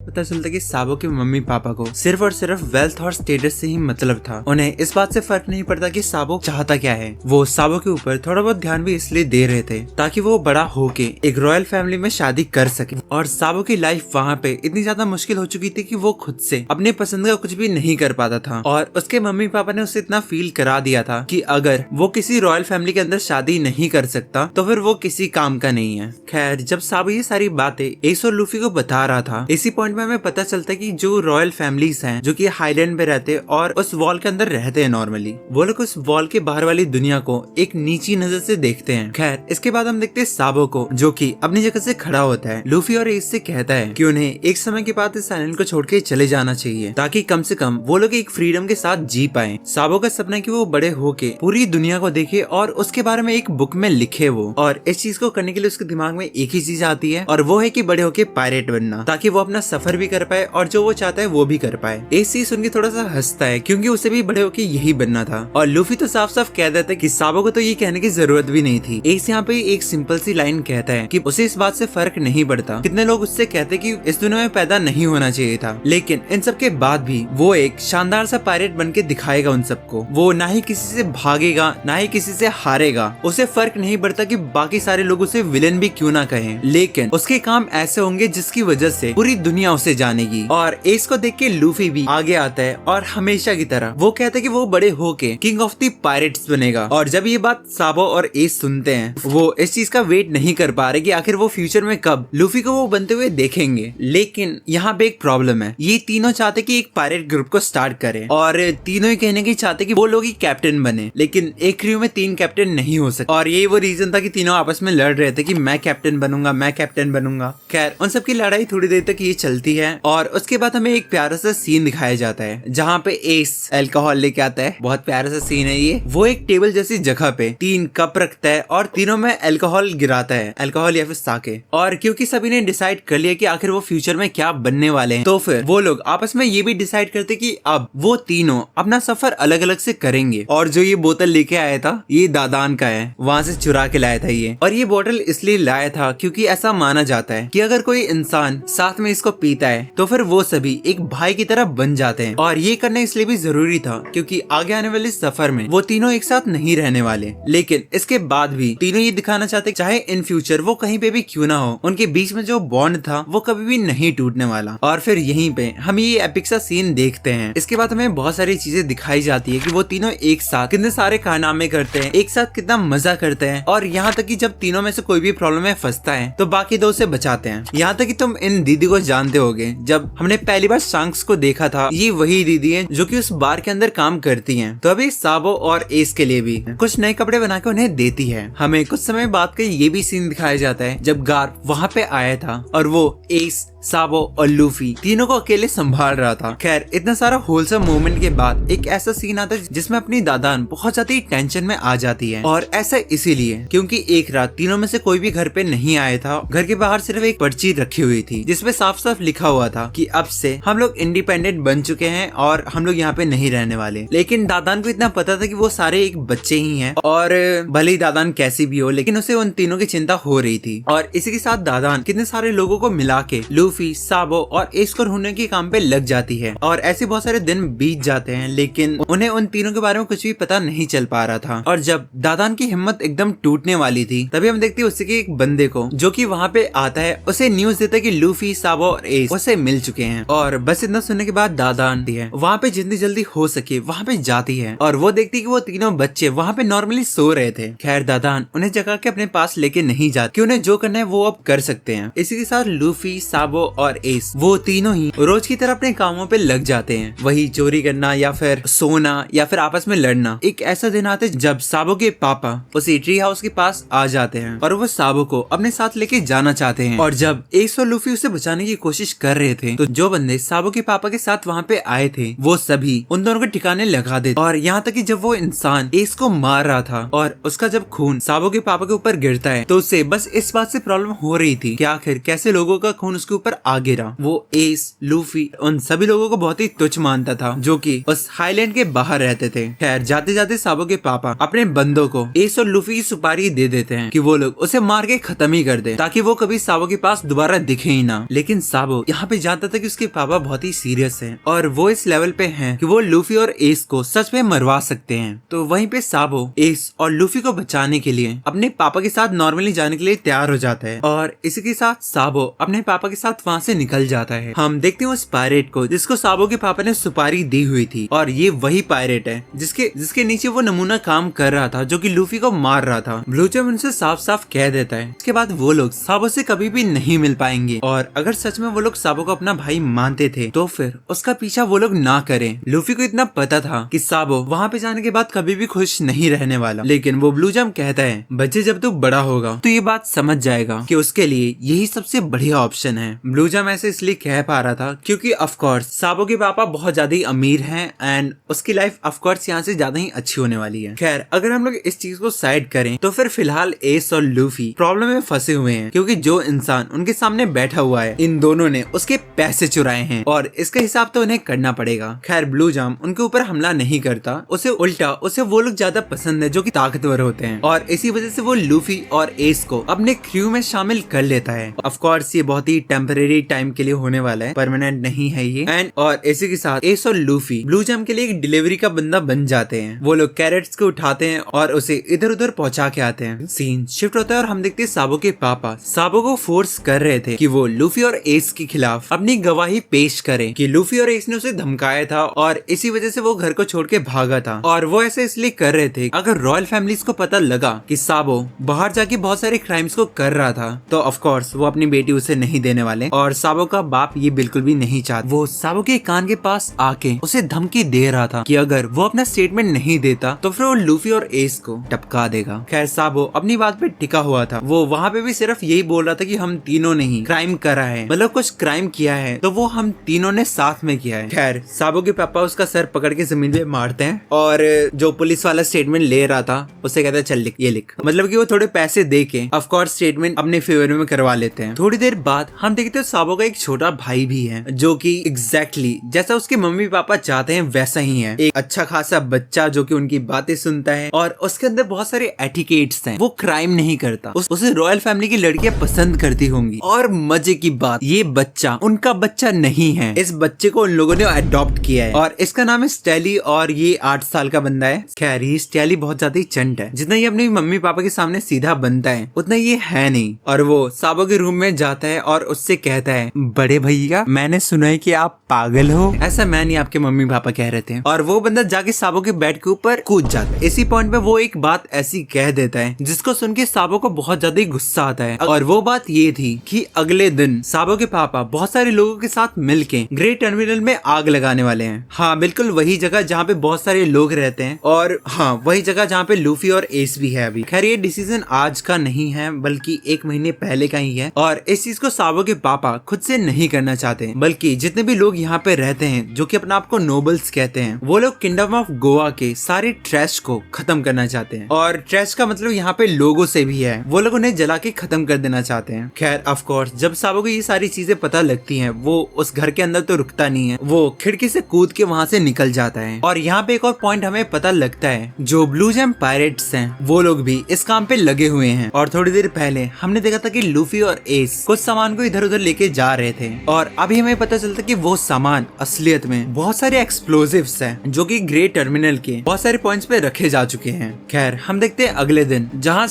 पता चलता कि साबो के मम्मी पापा को सिर्फ और सिर्फ वेल्थ और स्टेटस से ही मतलब था। उन्हें इस बात से फर्क नहीं पड़ता कि साबो चाहता क्या है। वो साबो के ऊपर थोड़ा बहुत ध्यान भी इसलिए दे रहे थे ताकि वो बड़ा होके एक रॉयल फैमिली में शादी कर सके। और साबो की लाइफ वहाँ पे इतनी ज्यादा मुश्किल हो चुकी थी कि वो खुद से अपने पसंद का कुछ भी नहीं कर पाता था और उसके मम्मी पापा ने उसे इतना फील करा दिया था कि अगर वो किसी रॉयल फैमिली के अंदर शादी नहीं कर सकता तो फिर वो किसी काम का नहीं है। खैर जब साबो ये सारी बातें एस और लूफी को बता रहा था, इसी पॉइंट में हमें पता चलता है कि जो रॉयल फैमिलीज हैं जो कि हाईलैंड में रहते और उस वॉल के अंदर रहते हैं, नॉर्मली वो लोग उस वॉल के बाहर वाली दुनिया को एक नीची नजर से देखते हैं। खैर इसके बाद हम देखते हैं साबो को जो कि अपनी जगह से खड़ा होता है। लूफी और एस से कहता है कि उन्हें एक समय के बाद इस आइलैंड को छोड़ के चले जाना चाहिए ताकि कम से कम वो लोग एक फ्रीडम के साथ जी पाए। साबो का सपना है कि वो बड़े होके पूरी दुनिया को देखे और उसके बारे में एक बुक में लिखे वो, और इस चीज को करने के लिए उसके दिमाग में एक ही चीज आती है और वो है कि बड़े होके पायरेट बनना, ताकि वो अपना सफर भी कर पाए और जो वो चाहता है वो भी कर पाए। एस चीज सुन के थोड़ा सा हंसता है क्योंकि उसे भी बड़े होके यही बनना था। और लूफी तो साफ साफ कह देता है कि साबो को तो ये कहने की जरूरत भी नहीं थी। एस यहाँ पे एक सिंपल सी लाइन कहता है कि उसे इस बात से फर्क नहीं पड़ता कितने लोग उससे कहते कि इस दुनिया में पैदा नहीं होना चाहिए था, लेकिन इन सब के बाद भी वो एक शानदार सा पायरेट बन के दिखाएगा उन सबको। वो ना ही किसी से भागेगा ना ही किसी से हारेगा। उसे फर्क नहीं पड़ता कि बाकी सारे लोग उसे विलेन भी क्यों ना कहें, लेकिन उसके काम ऐसे होंगे जिसकी वजह से पूरी दुनिया उसे जानेगी। और एस को देख के लूफी भी आगे आता है और हमेशा की तरह वो कहता है कि वो बड़े होके किंग ऑफ द पायरेट्स बनेगा। और जब ये बात साबो और एस सुनते हैं वो इस चीज का वेट नहीं कर पा रहे कि आखिर वो फ्यूचर में कब लूफी को वो बनते हुए देखेंगे। लेकिन यहाँ पे एक प्रॉब्लम है, ये तीनों चाहते कि एक पायरेट ग्रुप को स्टार्ट करें और तीनों ही कहने की चाहते कि वो लोग ही कैप्टन बने, लेकिन एक क्रू में 3 कैप्टन नहीं हो सकते। और यही वो रीजन था कि तीनों आपस में लड़ रहे थे कि मैं कैप्टन बनूंगा, मैं कैप्टन बनूंगा। खैर उन सबकी लड़ाई थोड़ी देर तक ये चलती होती है और उसके बाद हमें एक प्यारा सा सीन दिखाया जाता है जहाँ पे एस अल्कोहल लेके आता है। बहुत प्यारा सा सीन है ये। वो एक टेबल जैसी जगह पे 3 कप रखता है और तीनों में अल्कोहल गिराता है, अल्कोहल या फिर साके। और क्योंकि सभी ने डिसाइड कर लिया कि आखिर वो फ्यूचर में क्या बनने वाले हैं, तो फिर वो लोग आपस में ये भी डिसाइड करते कि अब वो तीनों अपना सफर अलग अलग से करेंगे। और जो ये बोतल लेके आया था ये दादान का है, वहाँ से चुरा के लाया था ये। और ये बोतल इसलिए लाया था क्योंकि ऐसा माना जाता है कि अगर कोई इंसान साथ में इसको पीता है तो फिर वो सभी एक भाई की तरह बन जाते हैं। और ये करना इसलिए भी जरूरी था क्योंकि आगे आने वाले सफर में वो तीनों एक साथ नहीं रहने वाले। लेकिन इसके बाद भी तीनों ये दिखाना चाहते चाहे इन फ्यूचर वो कहीं पे भी क्यों ना हो, उनके बीच में जो बॉन्ड था वो कभी भी नहीं टूटने वाला। और फिर यहीं पे हम ये एपिक सा सीन देखते हैं। इसके बाद हमें बहुत सारी चीजें दिखाई जाती है कि वो तीनों एक साथ कितने सारे कारनामे करते हैं, एक साथ कितना मजा करते हैं। और यहाँ तक कि जब तीनों में से कोई भी प्रॉब्लम में फंसता है तो बाकी दो से बचाते हैं। यहाँ तक कि तुम इन दीदी को जानते होगे, जब हमने पहली बार शांक्स को देखा था ये वही दीदी है जो कि उस बार के अंदर काम करती हैं। तो अभी साबो और एस के लिए भी कुछ नए कपड़े बना के उन्हें देती है। हमें कुछ समय बाद का ये भी सीन दिखाया जाता है जब गार्प वहाँ पे आया था और वो एस, साबो और लूफी तीनों को अकेले संभाल रहा था। खैर इतना सारा होलसम मोमेंट के बाद एक ऐसा सीन आता है जिसमें अपनी दादान बहुत ज्यादा टेंशन में आ जाती है। और ऐसा इसीलिए क्योंकि एक रात तीनों में से कोई भी घर पे नहीं आया था। घर के बाहर सिर्फ एक पर्ची रखी हुई थी जिसमेे साफ साफ लिखा हुआ था कि अब से हम लोग इंडिपेंडेंट बन चुके हैं और हम लोग यहाँ पे नहीं रहने वाले। लेकिन दादान को इतना पता था कि वो सारे एक बच्चे ही हैं और भले ही दादान कैसी भी हो, लेकिन उसे उन तीनों की चिंता हो रही थी। और इसी के साथ दादान कितने सारे लोगों को मिला के लूफी, साबो और एस को ढूंढने के काम पे लग जाती है। और ऐसे बहुत सारे दिन बीत जाते हैं लेकिन उन्हें उन तीनों के बारे में कुछ भी पता नहीं चल पा रहा था। और जब दादान की हिम्मत एकदम टूटने वाली थी तभी हम देखते हैं उसके एक बंदे को जो कि वहाँ पे आता है, उसे न्यूज देता है कि लूफी, साबो और एस उसे मिल चुके हैं। और बस इतना सुनने के बाद दादान है वहाँ पे जितनी जल्दी हो सके वहाँ पे जाती है और वो देखती है कि वो तीनों बच्चे वहाँ पे नॉर्मली सो रहे थे। खैर दादान उन्हें जगा के अपने पास लेके नहीं जाती कि उन्हें जो करना है वो अब कर सकते हैं। इसी के साथ लूफी, साबो और एस वो तीनों ही रोज की तरह अपने कामों पे लग जाते हैं, वही चोरी करना या फिर सोना या फिर आपस में लड़ना। एक ऐसा दिन आता है जब साबो के पापा उसी ट्री हाउस के पास आ जाते हैं और वो साबो को अपने साथ लेके जाना चाहते हैं। और जब एस और लूफी उसे बचाने की कोशिश कर रहे थे तो जो बंदे साबो के पापा के साथ वहाँ पे आए थे वो सभी उन दोनों को ठिकाने लगा देते। और यहाँ तक कि जब वो इंसान एस को मार रहा था और उसका जब खून साबो के पापा के ऊपर गिरता है तो उसे बस इस बात से प्रॉब्लम हो रही थी कि आखिर कैसे लोगों का खून उसके ऊपर आ गिरा। वो एस, लूफी उन सभी लोगों को बहुत ही तुच्छ मानता था जो कि उस हाईलैंड के बाहर रहते थे। खैर जाते जाते साबो के पापा अपने बंदों को एस और लूफी की सुपारी दे देते हैं कि वो लोग उसे मार के खत्म ही कर दे ताकि वो कभी साबो के पास दोबारा दिखे ही ना। लेकिन साबो यहाँ पे जानता था कि उसके पापा बहुत ही सीरियस हैं और वो इस लेवल पे हैं कि वो लूफी और एस को सच में मरवा सकते हैं। तो वहीं पे साबो एस और लूफी को बचाने के लिए अपने पापा के साथ नॉर्मली जाने के लिए तैयार हो जाता है और इसी के साथ साबो अपने पापा के साथ वहाँ से निकल जाता है। हम देखते हैं उस पायरेट को जिसको साबो के पापा ने सुपारी दी हुई थी और ये वही पायरेट है जिसके नीचे वो नमूना काम कर रहा था जो कि लूफी को मार रहा था। ब्लूचम उनसे साफ साफ कह देता है इसके बाद वो लोग साबो से कभी भी नहीं मिल पाएंगे और अगर सच में वो लोग साबो को अपना भाई मानते थे तो फिर उसका पीछा वो लोग ना करें। लूफी को इतना पता था कि साबो वहाँ पे जाने के बाद कभी भी खुश नहीं रहने वाला, लेकिन वो ब्लूजम कहता है बच्चे जब तू बड़ा होगा तो ये बात समझ जाएगा कि उसके लिए यही सबसे बढ़िया ऑप्शन है। ब्लूजम ऐसे इसलिए कह पा रहा था क्योंकि ऑफ कोर्स साबो के पापा बहुत ज्यादा अमीर हैं एंड उसकी लाइफ ऑफ कोर्स यहाँ से ज्यादा ही अच्छी होने वाली है। खैर अगर हम लोग इस चीज को साइड करें तो फिर फिलहाल एस और लूफी प्रॉब्लम में फंसे हुए हैं क्योंकि जो इंसान उनके सामने बैठा हुआ है इन दोनों ने उसके पैसे चुराए हैं और इसका हिसाब तो उन्हें करना पड़ेगा। खैर ब्लू जाम उनके ऊपर हमला नहीं करता, उसे उल्टा उसे वो लोग ज्यादा पसंद है जो कि ताकतवर होते हैं और इसी वजह से वो लूफी और एस को अपने क्रू में शामिल कर लेता है। ऑफ कोर्स ये बहुत ही टेम्परेरी टाइम के लिए होने वाला है, परमानेंट नहीं है ये। एंड और इसी के साथ एस और लूफी ब्लू जाम के लिए एक डिलीवरी का बंदा बन जाते हैं। वो लोग कैरेट्स को उठाते हैं और उसे इधर उधर पहुंचा के आते हैं। सीन शिफ्ट होता है और हम देखते हैं साबो के पापा साबो को फोर्स कर रहे थे कि वो लूफी और एस के खिलाफ अपनी गवाही पेश करें कि लूफी और एस ने उसे धमकाया था और इसी वजह से वो घर को छोड़ के भागा था। और वो ऐसे इसलिए कर रहे थे अगर रॉयल फैमिलीज को पता लगा कि साबो बाहर जाके बहुत सारे क्राइम्स को कर रहा था तो ऑफ कोर्स वो अपनी बेटी उसे नहीं देने वाले। निकाले और साबो का बाप ये बिल्कुल भी नहीं चाहता। वो साबो के कान के पास आके उसे धमकी दे रहा था कि अगर वो अपना स्टेटमेंट नहीं देता तो फिर वो लूफी और एस को टपका देगा। खैर साबो अपनी बात पे टिका हुआ था। वो वहाँ पे भी सिर्फ यही बोल रहा था कि हम तीनों ने ही क्राइम करा है, मतलब कुछ क्राइम किया है तो वो हम तीनों ने साथ में किया है। खैर साबो के पापा उसका सर पकड़ के जमीन पे मारते हैं और जो पुलिस वाला स्टेटमेंट ले रहा था उसे कहता है चल लिख, ये लिख। मतलब कि वो थोड़े पैसे दे के ऑफ कोर्स स्टेटमेंट अपने फेवर में करवा लेते हैं। थोड़ी देर बाद हम देखते हैं साबो का एक छोटा भाई भी है जो कि एग्जैक्टली जैसा उसके मम्मी पापा चाहते हैं वैसा ही है। एक अच्छा खासा बच्चा जो कि उनकी बातें सुनता है और उसके अंदर बहुत सारे एटिकेट्स हैं। वो क्राइम नहीं करता, उसे रॉयल फैमिली की लड़कियां पसंद करती होंगी। और मजे की बात, ये बच्चा उनका बच्चा नहीं है, इस बच्चे को उन लोगों ने अडॉप्ट किया है और इसका नाम है स्टैली और ये 8 साल का बंदा है। खैर ये स्टैली बहुत ज्यादा ही चंट है। जितना ये अपने मम्मी पापा के सामने सीधा बनता है उतना ये है नहीं। और वो साबो के रूम में जाता है और उससे कहता है बड़े भैया मैंने सुना है कि आप पागल हो। ऐसा मैं नहीं, आपके मम्मी पापा कह रहे थे। और वो बंदा जाके साबो के बेड के ऊपर कूद जाता है। इसी पॉइंट पे वो एक बात ऐसी कह देता है जिसको सुन के साबो को बहुत ज्यादा ही गुस्सा आता है। और वो बात ये थी कि अगले दिन साबो के पापा बहुत सारे लोगों के साथ मिलके ग्रे टर्मिनल में आग लगाने वाले हैं। हाँ बिल्कुल वही जगह जहाँ पे बहुत सारे लोग रहते हैं और हाँ वही जगह जहाँ पे लूफी और एस भी है। अभी खैर ये डिसीजन आज का नहीं है बल्कि 1 महीने पहले का ही है और इस चीज को साबो के पापा खुद से नहीं करना चाहते, बल्कि जितने भी लोग यहाँ पे रहते हैं जो कि अपने आप को नोबल्स कहते हैं वो लोग किंगडम ऑफ गोवा के सारे ट्रैश को खत्म करना चाहते हैं। और ट्रैश का मतलब यहाँ पे लोगों से भी है, वो लोग उन्हें जला के खत्म कर देना चाहते हैं। खैर ऑफ कोर्स जब साबो को ये सारी चीजें पता लगती हैं वो उस घर के अंदर तो रुकता नहीं है, वो खिड़की से कूद के वहाँ से निकल जाता है। और यहाँ पे एक और पॉइंट हमें पता लगता है, जो ब्लू जेम पायरेट्स हैं वो लोग भी इस काम पे लगे हुए हैं। और थोड़ी देर पहले हमने देखा था कि लूफी और एस कुछ सामान को इधर उधर लेके जा रहे थे और अभी हमें पता चलता कि वो सामान असलियत में बहुत सारे एक्सप्लोजिव्स हैं जो कि ग्रे टर्मिनल के बहुत सारे पॉइंट्स पे रखे जा चुके हैं। खैर हम देखते हैं अगले दिन जहाँ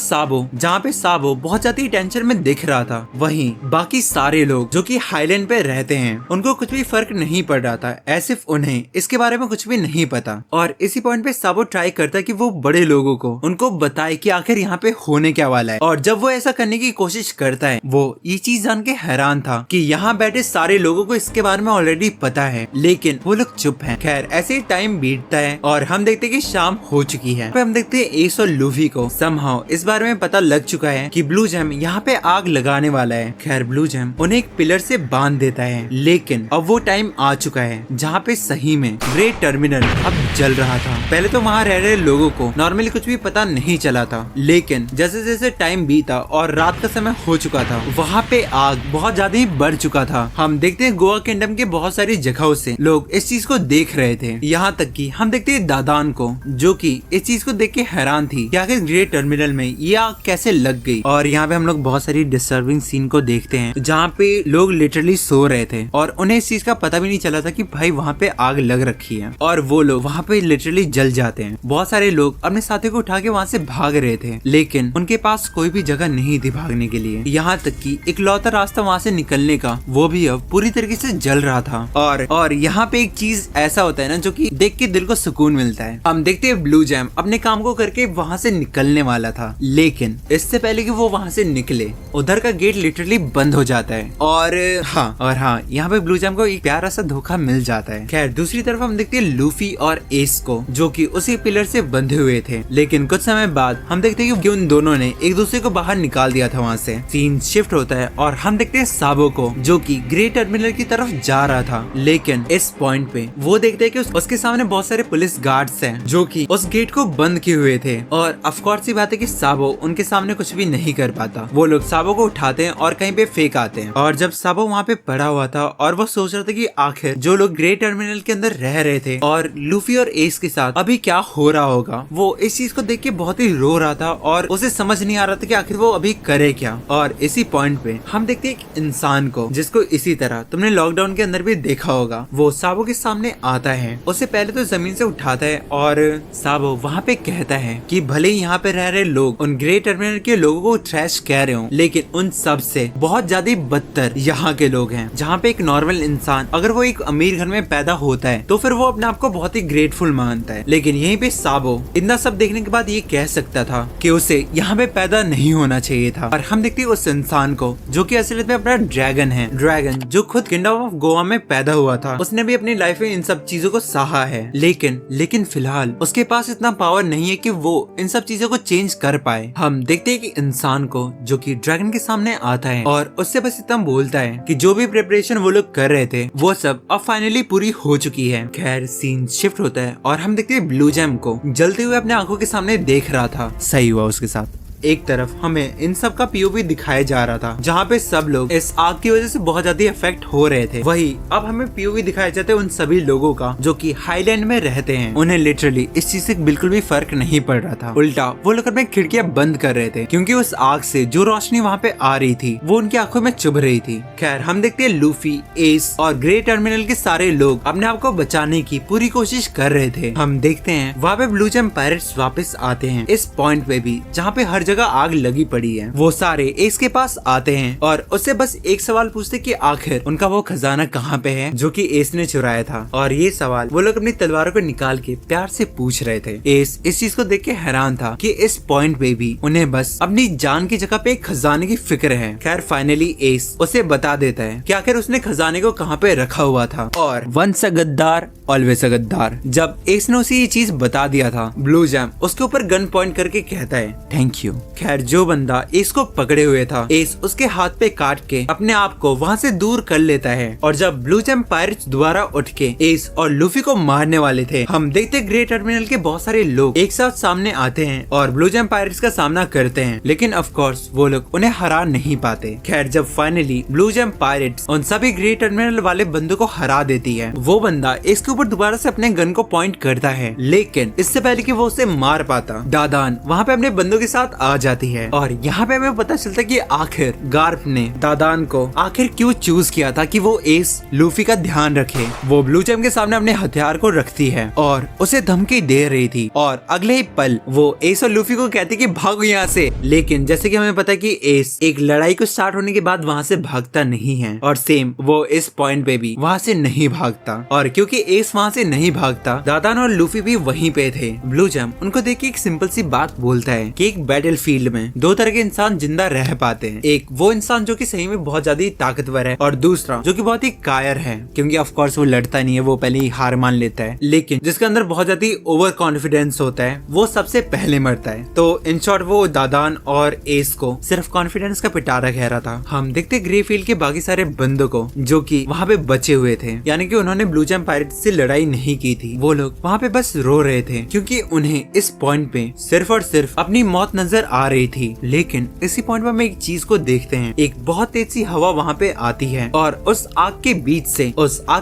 पे साबो बहुत ज्यादा टेंशन में दिख रहा था, वहीं बाकी सारे लोग जो कि हाईलैंड पे रहते हैं उनको कुछ भी फर्क नहीं पड़ रहा था, ऐसे उन्हें इसके बारे में कुछ भी नहीं पता। और इसी पॉइंट पे साबो ट्राई करता है कि वो बड़े लोगों को उनको बताए कि आखिर यहाँ पे होने क्या वाला है। और जब वो ऐसा करने की कोशिश करता है वो ये चीज जान के हैरान था कि यहाँ बैठे सारे लोगों को इसके बारे में ऑलरेडी पता है, लेकिन वो लोग चुप हैं। खैर ऐसे ही टाइम बीतता है और हम देखते हैं कि शाम हो चुकी है। हम देखते हैं एस और लूफी को समहाउ इस बारे में पता लग चुका है कि ब्लू जेम यहाँ पे आग लगाने वाला है। खैर ब्लू जेम उन्हें एक पिलर से बांध देता है, लेकिन अब वो टाइम आ चुका है जहाँ पे सही में ग्रे टर्मिनल अब जल रहा था। पहले तो वहाँ रह रहे लोगों को नॉर्मली कुछ भी पता नहीं चला था, लेकिन जैसे जैसे टाइम बीता और रात का समय हो चुका था वहाँ पे आग बहुत ज्यादा ही बढ़ चुका था। हम देखते हैं गोवा किंगडम के बहुत सारी जगहों से लोग इस चीज को देख रहे थे, यहाँ तक कि हम देखते हैं दादान को जो कि इस चीज को देख के हैरान थी कि आखिर ग्रे टर्मिनल में ये आग कैसे लग गई। और यहाँ पे हम लोग बहुत सारी डिस्टर्बिंग सीन को देखते हैं जहाँ पे लोग लिटरली सो रहे थे और उन्हें इस चीज का पता भी नहीं चला था कि भाई वहाँ पे आग लग रखी है और वो लोग वहाँ पे लिटरली जल जाते हैं। बहुत सारे लोग अपने साथी को उठा के वहाँ से भाग रहे थे, लेकिन उनके पास कोई भी जगह नहीं थी भागने के लिए। यहाँ तक कि इकलौता रास्ता वहाँ से निकलने का वो भी अब पूरी तरीके से जल रहा था। और यहाँ पे एक चीज ऐसा होता है ना जो कि देख के दिल को सुकून मिलता है। हम देखते हैं ब्लू जेम अपने काम को करके वहाँ से निकलने वाला था, लेकिन इससे पहले कि वो वहाँ से निकले उधर का गेट लिटरली बंद हो जाता है। और हाँ यहाँ पे ब्लू जेम को एक प्यारा सा धोखा मिल जाता है। खैर दूसरी तरफ हम देखते हैं लूफी और एस को जो कि उसी पिलर से बंधे हुए थे, लेकिन कुछ समय बाद हम देखते हैं कि उन दोनों ने एक दूसरे को बाहर निकाल दिया था। वहाँ से सीन शिफ्ट होता है और हम देखते हैं साबो को जो कि ग्रे टर्मिनल की तरफ जा रहा था, लेकिन इस पॉइंट पे वो देखते हैं कि उसके सामने बहुत सारे पुलिस गार्ड्स हैं जो कि उस गेट को बंद किए हुए थे। और ऑफ कोर्स सी बात है कि साबो उनके सामने कुछ भी नहीं कर पाता। वो लोग साबो को उठाते हैं और कहीं पे फेंक आते हैं। और जब साबो वहाँ पे पड़ा हुआ था और वो सोच रहा था कि आखिर जो लोग ग्रे टर्मिनल के अंदर रह रहे थे और लूफी और एस के साथ अभी क्या हो रहा होगा, वो इस चीज को देख के बहुत ही रो रहा था और उसे समझ नहीं आ रहा था कि आखिर वो अभी करे क्या। और इसी पॉइंट पे हम देखते हैं एक इंसान को जिसको इसी तरह तुमने लॉकडाउन के अंदर भी देखा होगा। वो साबो के सामने आता है, उसे पहले तो जमीन से उठाता है और साबो वहाँ पे कहता है कि भले ही यहाँ पे रह रहे लोग उन ग्रे टर्मिनल के लोगों को ट्रैश कह रहे हो, लेकिन उन सब से बहुत ज्यादा बदतर यहाँ के लोग हैं। जहाँ पे एक नॉर्मल इंसान अगर वो एक अमीर घर में पैदा होता है तो फिर वो अपने आप को बहुत ही ग्रेटफुल मानता है, लेकिन यहीं पे साबो इतना सब देखने के बाद ये कह सकता था कि उसे यहाँ पे पैदा नहीं होना चाहिए था। और हम देखते हैं उस इंसान को जो कि असलियत में अपना ड्रैगन है, ड्रैगन जो खुद किंगडम ऑफ गोवा में पैदा हुआ था, उसने भी अपनी लाइफ में इन सब चीजों को सहा है, लेकिन फिलहाल उसके पास इतना पावर नहीं है कि वो इन सब चीजों को चेंज कर पाए। हम देखते हैं कि इंसान को जो कि ड्रैगन के सामने आता है और उससे बस इतना बोलता है कि जो भी प्रिपरेशन वो लोग कर रहे थे वो सब अब फाइनली पूरी हो चुकी है। खैर सीन शिफ्ट होता है और हम देखते हैं ब्लू जेम को जलते हुए अपने आंखों के सामने देख रहा था। सही हुआ उसके साथ। एक तरफ हमें इन सब का पीओवी दिखाया जा रहा था जहाँ पे सब लोग इस आग की वजह से बहुत ज्यादा इफेक्ट हो रहे थे, वही अब हमें पीओवी दिखाया जाता है उन सभी लोगों का जो कि हाईलैंड में रहते हैं। उन्हें लिटरली इस चीज से बिल्कुल भी फर्क नहीं पड़ रहा था, उल्टा वो लोग अपनी खिड़कियां बंद कर रहे थे क्योंकि उस आग से जो रोशनी वहाँ पे आ रही थी वो उनकी आंखों में चुभ रही थी। खैर हम देखते हैं लूफी, एस और ग्रे टर्मिनल के सारे लोग अपने आप को बचाने की पूरी कोशिश कर रहे थे। हम देखते हैं वहाँ पे ब्लू जेम पायरेट्स वापस आते हैं इस पॉइंट पे भी जहाँ पे हर जगह आग लगी पड़ी है। वो सारे एस के पास आते हैं और उससे बस एक सवाल पूछते कि आखिर उनका वो खजाना कहाँ पे है जो कि एस ने चुराया था। और ये सवाल वो लोग अपनी तलवारों को निकाल के प्यार से पूछ रहे थे। एस इस चीज को देख के हैरान था कि इस पॉइंट पे भी उन्हें बस अपनी जान की जगह पे एक खजाने की फिक्र है। खैर फाइनली एस उसे बता देता है कि आखिर उसने खजाने को कहाँ पे रखा हुआ था। और वंस अ गद्दार ऑलवेज अ गद्दार। जब एस ने उसे ये चीज बता दिया था, ब्लू जेम उसके ऊपर गन पॉइंट करके कहता है थैंक यू। खैर जो बंदा एस को पकड़े हुए था, एस उसके हाथ पे काट के अपने आप को वहाँ से दूर कर लेता है। और जब ब्लू जेम पायरेट्स दोबारा उठ के एस और लूफी को मारने वाले थे, हम देखते ग्रे टर्मिनल के बहुत सारे लोग एक साथ सामने आते हैं और ब्लू जेम पायरेट्स का सामना करते हैं, लेकिन ऑफ कोर्स वो लोग उन्हें हरा नहीं पाते। खैर जब फाइनली ब्लू जेम पायरेट्स उन सभी ग्रे टर्मिनल वाले बंदों को हरा देती है, वो बंदा एस के ऊपर दोबारा से अपने गन को पॉइंट करता है, लेकिन इससे पहले कि वो उसे मार पाता, दादान वहाँ पे अपने बंदों के साथ आ जाती है। और यहाँ पे हमें पता चलता कि आखिर गार्प ने दादान को आखिर क्यों चूज किया था कि वो एस लूफी का ध्यान रखे। वो ब्लू जेम के सामने अपने हथियार को रखती है और उसे धमकी दे रही थी और अगले ही पल वो एस और लूफी को कहती कि भागो यहाँ से। लेकिन जैसे कि हमें पता है कि एस एक लड़ाई को स्टार्ट होने के बाद वहाँ से भागता नहीं है और सेम वो इस पॉइंट पे भी वहाँ से नहीं भागता। और क्योंकि एस वहाँ से नहीं भागता, दादान और लूफी भी वहीं पे थे। ब्लू जेम उनको देख के एक सिंपल सी बात बोलता है कि एक बैटल फील्ड में दो तरह के इंसान जिंदा रह पाते हैं, एक वो इंसान जो कि सही में बहुत ज्यादा ताकतवर है और दूसरा जो कि बहुत ही कायर है, क्योंकि ऑफ कोर्स वो लड़ता नहीं है, वो पहले ही हार मान लेता है, लेकिन जिसके अंदर बहुत ज्यादा ओवर कॉन्फिडेंस होता है वो सबसे पहले मरता है। तो इन शॉर्ट वो दादान और एस को सिर्फ कॉन्फिडेंस का पिटारा कह रहा था। हम देखते ग्रे फील्ड के बाकी सारे बंदों को जो कि वहाँ पे बचे हुए थे, यानी कि उन्होंने ब्लू जेम पायरेट्स से लड़ाई नहीं की थी, वो लोग वहाँ पे बस रो रहे थे क्योंकि उन्हें इस पॉइंट पे सिर्फ और सिर्फ अपनी मौत नजर आ रही थी। लेकिन इसी पॉइंट पर हम एक चीज को देखते हैं, एक बहुत तेज सी हवा वहाँ पे आती है और उस आग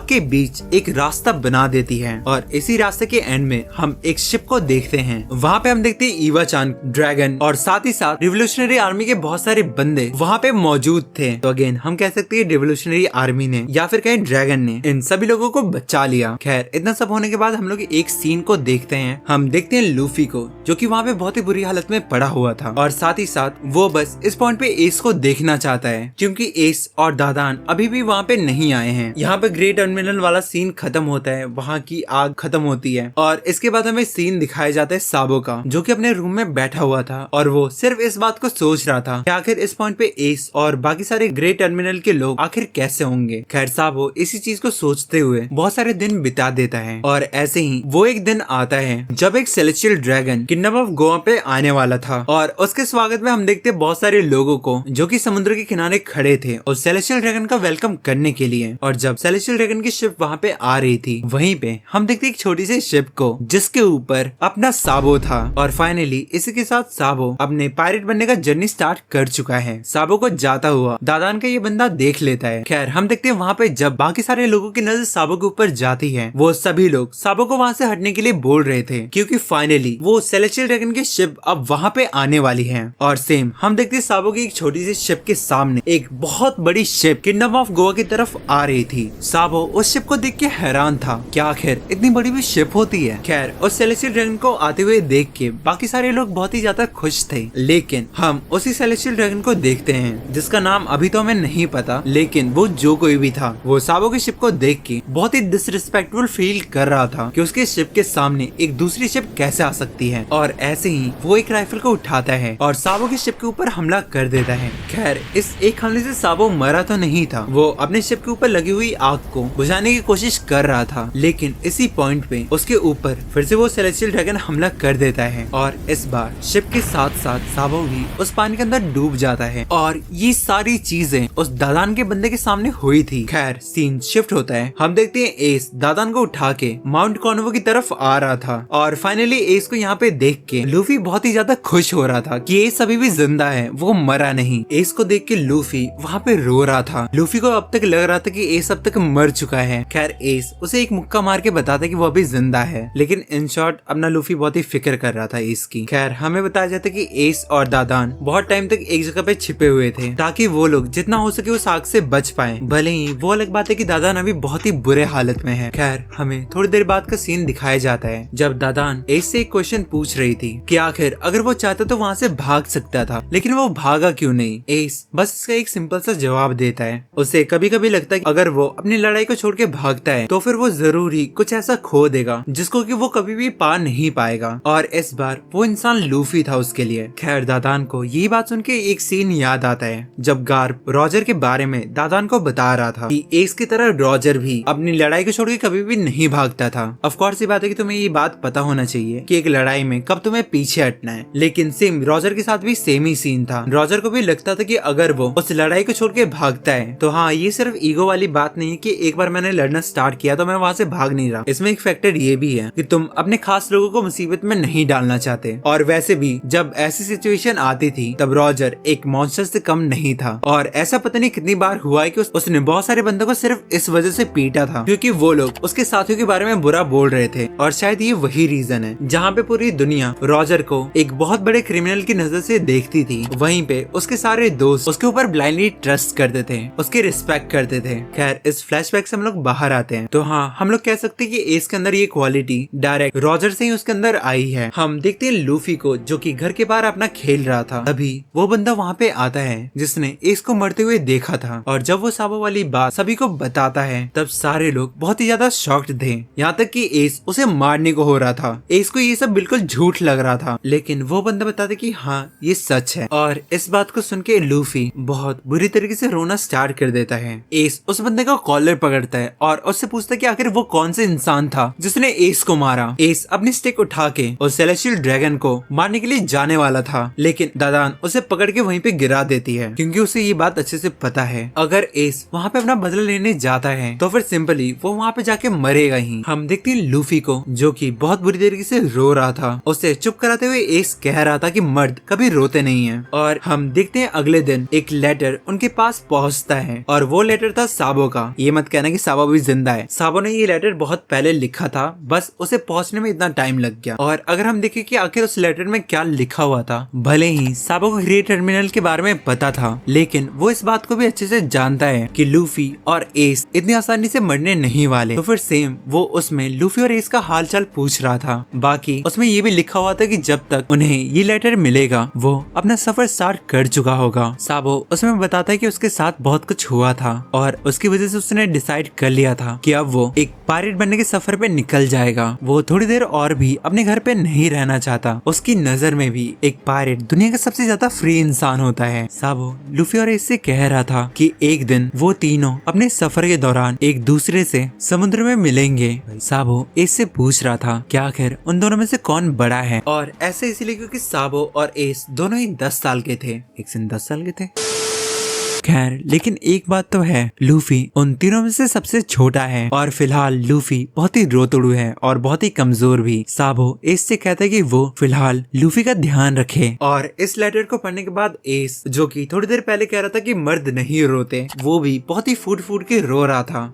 के बीच एक रास्ता बना देती है और इसी रास्ते के एंड में हम एक शिप को देखते हैं। वहाँ पे हम देखते हैं ईवा चान, ड्रैगन और साथ ही साथ रिवोल्यूशनरी आर्मी के बहुत सारे बंदे वहाँ पे मौजूद थे। तो अगेन हम कह सकते हैं रिवोल्यूशनरी आर्मी ने या फिर कहीं ड्रैगन ने इन सभी लोगों को बचा लिया। खैर इतना सब होने के बाद हम लोग एक सीन को देखते हैं। हम देखते हैं लूफी को जो कि वहाँ पे बहुत ही बुरी हालत में पड़ा हुआ था और साथ ही साथ वो बस इस पॉइंट पे एस को देखना चाहता है क्योंकि एस और दादान अभी भी वहाँ पे नहीं आए हैं। यहाँ पे ग्रे टर्मिनल वाला सीन खत्म होता है, वहाँ की आग खत्म होती है और इसके बाद हमें सीन दिखाया जाता है साबो का, जो कि अपने रूम में बैठा हुआ था और वो सिर्फ इस बात को सोच रहा था कि आखिर इस पॉइंट पे एस और बाकी सारे ग्रे टर्मिनल के लोग आखिर कैसे होंगे। खैर साबो इसी चीज को सोचते हुए बहुत सारे दिन बिता देता है और ऐसे ही वो एक दिन आता है जब एक celestial dragon kingdom of Goa पे आने वाला था और उसके स्वागत में हम देखते बहुत सारे लोगों को जो कि समुद्र के किनारे खड़े थे और सेलेस्टियल ड्रैगन का वेलकम करने के लिए। और जब सेलेस्टियल ड्रैगन की शिप वहाँ पे आ रही थी, वहीं पे हम देखते एक छोटी सी शिप को जिसके ऊपर अपना साबो था और फाइनली इसी के साथ साबो अपने पायरेट बनने का जर्नी स्टार्ट कर चुका है। साबो को जाता हुआ दादान का ये बंदा देख लेता है। खैर हम देखते हैं वहाँ पे जब बाकी सारे लोगों की नजर साबो के ऊपर जाती है, वो सभी लोग साबो को वहाँ से हटने के लिए बोल रहे थे क्योंकि फाइनली वो सेलेस्टियल ड्रैगन की शिप अब वहाँ पे आने वाली है। और सेम हम देखते हैं साबो की एक छोटी सी शिप के सामने एक बहुत बड़ी शिप किंगडम ऑफ गोवा की तरफ आ रही थी। साबो उस शिप को देख के हैरान था कि आखिर इतनी बड़ी भी शिप होती है। खैर उस सेलेस्टियल ड्रैगन को आते हुए देख के बाकी सारे लोग बहुत ही ज्यादा खुश थे, लेकिन हम उसी सेलेस्टियल ड्रैगन को देखते हैं जिसका नाम अभी तो हमें नहीं पता, लेकिन वो जो कोई भी था वो साबो की शिप को देख के बहुत ही डिसरिस्पेक्ट कंफर्टेबल फील कर रहा था कि उसके शिप के सामने एक दूसरी शिप कैसे आ सकती है। और ऐसे ही वो एक राइफल को उठाता है और साबो की शिप के ऊपर हमला कर देता है। खैर इस एक हमले से साबो मरा तो नहीं था, वो अपने शिप के ऊपर लगी हुई आग को बुझाने की कोशिश कर रहा था, लेकिन इसी पॉइंट पे उसके ऊपर फिर से वो सेलेस्टियल ड्रैगन हमला कर देता है और इस बार शिप के साथ साथ साबो भी उस पानी के अंदर डूब जाता है। और ये सारी चीजें उस दादान के बंदे के सामने हुई थी। खैर सीन शिफ्ट होता है, हम देखते हैं एस दादान को उठा के माउंट कॉर्नवो की तरफ आ रहा था और फाइनली एस को यहाँ पे देख के लूफी बहुत ही ज्यादा खुश हो रहा था कि एस अभी भी जिंदा है, वो मरा नहीं। एस को देख के लूफी वहाँ पे रो रहा था। लूफी को अब तक लग रहा था कि एस अब तक मर चुका है। खैर एस उसे एक मुक्का मार के बताता कि वो अभी जिंदा है, लेकिन इन शॉर्ट अपना लूफी बहुत ही फिक्र कर रहा था एस की। खैर हमें बताया जाता है कि एस और दादान बहुत टाइम तक एक जगह पे छिपे हुए थे ताकि वो लोग जितना हो सके उस आग से बच पाए। भले ही वो अलग बात है कि दादान अभी बहुत ही बुरे हालत में है। खैर हमें थोड़ी देर बाद का सीन दिखाया जाता है जब दादान एस से एक क्वेश्चन पूछ रही थी कि आखिर अगर वो चाहता तो वहाँ से भाग सकता था, लेकिन वो भागा क्यों नहीं। एस बस इसका एक सिंपल सा जवाब देता है। उसे कभी कभी लगता है कि अगर वो अपनी लड़ाई को छोड़ के भागता है तो फिर वो जरूर ही कुछ ऐसा खो देगा जिसको कि वो कभी भी पा नहीं पाएगा, और इस बार वो इंसान लूफी था उसके लिए। खैर दादान को ये बात सुन के एक सीन याद आता है जब गार्प रॉजर के बारे में दादान को बता रहा था कि एस की तरह रॉजर भी अपनी लड़ाई को छोड़ के कभी भी नहीं भागता था। ऑफ कोर्स ये बात है कि तुम्हें ये बात पता होना चाहिए कि एक लड़ाई में कब तुम्हें पीछे हटना है, लेकिन सेम रॉजर के साथ भी सेम ही सीन था। रॉजर को भी लगता था कि अगर वो उस लड़ाई को छोड़ के भागता है तो हाँ ये सिर्फ ईगो वाली बात नहीं है कि एक बार मैंने लड़ना स्टार्ट किया तो मैं वहाँ से भाग नहीं रहा। इसमें एक फैक्टर ये भी है कि तुम अपने खास लोगों को मुसीबत में नहीं डालना चाहते। और वैसे भी जब ऐसी सिचुएशन आती थी तब रॉजर एक मॉन्स्टर से कम नहीं था, और ऐसा पता नहीं कितनी बार हुआ है कि उसने बहुत सारे बंदों को सिर्फ इस वजह से पीटा था क्योंकि वो लोग उसके साथियों के बारे में बुरा बोल रहे थे। और शायद ये वही रीजन है जहाँ पे पूरी दुनिया रॉजर को एक बहुत बड़े क्रिमिनल की नजर से देखती थी, वहीं पे उसके सारे दोस्त उसके ऊपर ब्लाइंडली ट्रस्ट करते थे, उसकी रिस्पेक्ट करते थे। खैर इस फ्लैशबैक से हम लोग बाहर आते हैं तो हाँ हम लोग कह सकते हैं कि एस के अंदर ये क्वालिटी डायरेक्ट रॉजर से ही उसके अंदर आई है। हम देखते हैं लूफी को जो कि घर के बाहर अपना खेल रहा था, अभी वो बंदा वहाँ पे आता है जिसने एस को मरते हुए देखा था, और जब वो साबो वाली बात सभी को बताता है तब सारे लोग बहुत ही ज्यादा शॉक्ड थे, यहाँ तक कि एस उसे मारने को हो रहा था। एस को ये सब बिल्कुल झूठ लग रहा था, लेकिन वो बंदा बताता कि हाँ ये सच है। और इस बात को सुन के लूफी बहुत बुरी तरीके से रोना स्टार्ट कर देता है। एस उस बंदे का कॉलर पकड़ता है और उससे पूछता है कि आखिर वो कौन से इंसान था जिसने एस को मारा। एस अपनी स्टिक उठा के उस सेलेस्टियल ड्रैगन को मारने के लिए जाने वाला था, लेकिन दादान उसे पकड़ के वहीं पे गिरा देती है क्योंकि उसे ये बात अच्छे से पता है अगर एस वहाँ पे अपना बदला लेने जाता है तो फिर सिंपली वो वहाँ पे जाके मरेगा ही। हम देखते हैं लूफी को जो कि बहुत बुरी तरीके से रो रहा था, उसे चुप कराते हुए एस कह रहा था कि मर्द कभी रोते नहीं है। और हम देखते हैं अगले दिन एक लेटर उनके पास पहुंचता है और वो लेटर था साबो का। ये मत कहना कि साबो भी जिंदा है, साबो ने ये लेटर बहुत पहले लिखा था, बस उसे पहुंचने में इतना टाइम लग गया। और अगर हम देखें कि आखिर उस लेटर में क्या लिखा हुआ था, भले ही साबो को ग्रे टर्मिनल के बारे में पता था, लेकिन वो इस बात को भी अच्छे से जानता है कि लूफी और एस इतनी आसानी से मरने नहीं वाले। तो फिर सेम वो उसमें लूफी और एस का हाल चाल पूछ रहा था। बाकी उसमें ये भी लिखा हुआ था कि जब तक उन्हें ये लेटर मिलेगा वो अपना सफर स्टार्ट कर चुका होगा। साबो उसमें बताता है कि उसके साथ बहुत कुछ हुआ था और उसकी वजह से उसने डिसाइड कर लिया था कि अब वो एक पायरेट बनने के सफर पे निकल जाएगा। वो थोड़ी देर और भी अपने घर पे नहीं रहना चाहता। उसकी नजर में भी एक पायरेट दुनिया का सबसे ज्यादा फ्री इंसान होता है। साबो लूफी और एस से कह रहा था कि एक दिन वो तीनों अपने सफर के दौरान एक दूसरे से समुद्र में मिलेंगे। साबो एस से पूछ रहा था कि आखिर उन दोनों में से कौन बड़ा है, और ऐसे इसीलिए क्योंकि साबो और एस दोनों ही 10 साल के थे, एक से 10 साल के थे। खैर लेकिन एक बात तो है, लूफी उन तीनों में से सबसे छोटा है और फिलहाल लूफी बहुत ही रोतड़ू है और बहुत ही कमजोर भी। साबो एस से कहता है कि वो फिलहाल लूफी का ध्यान रखे। और इस लेटर को पढ़ने के बाद एस जो कि थोड़ी देर पहले कह रहा था कि मर्द नहीं रोते, वो भी बहुत ही फूट फूट के रो रहा था।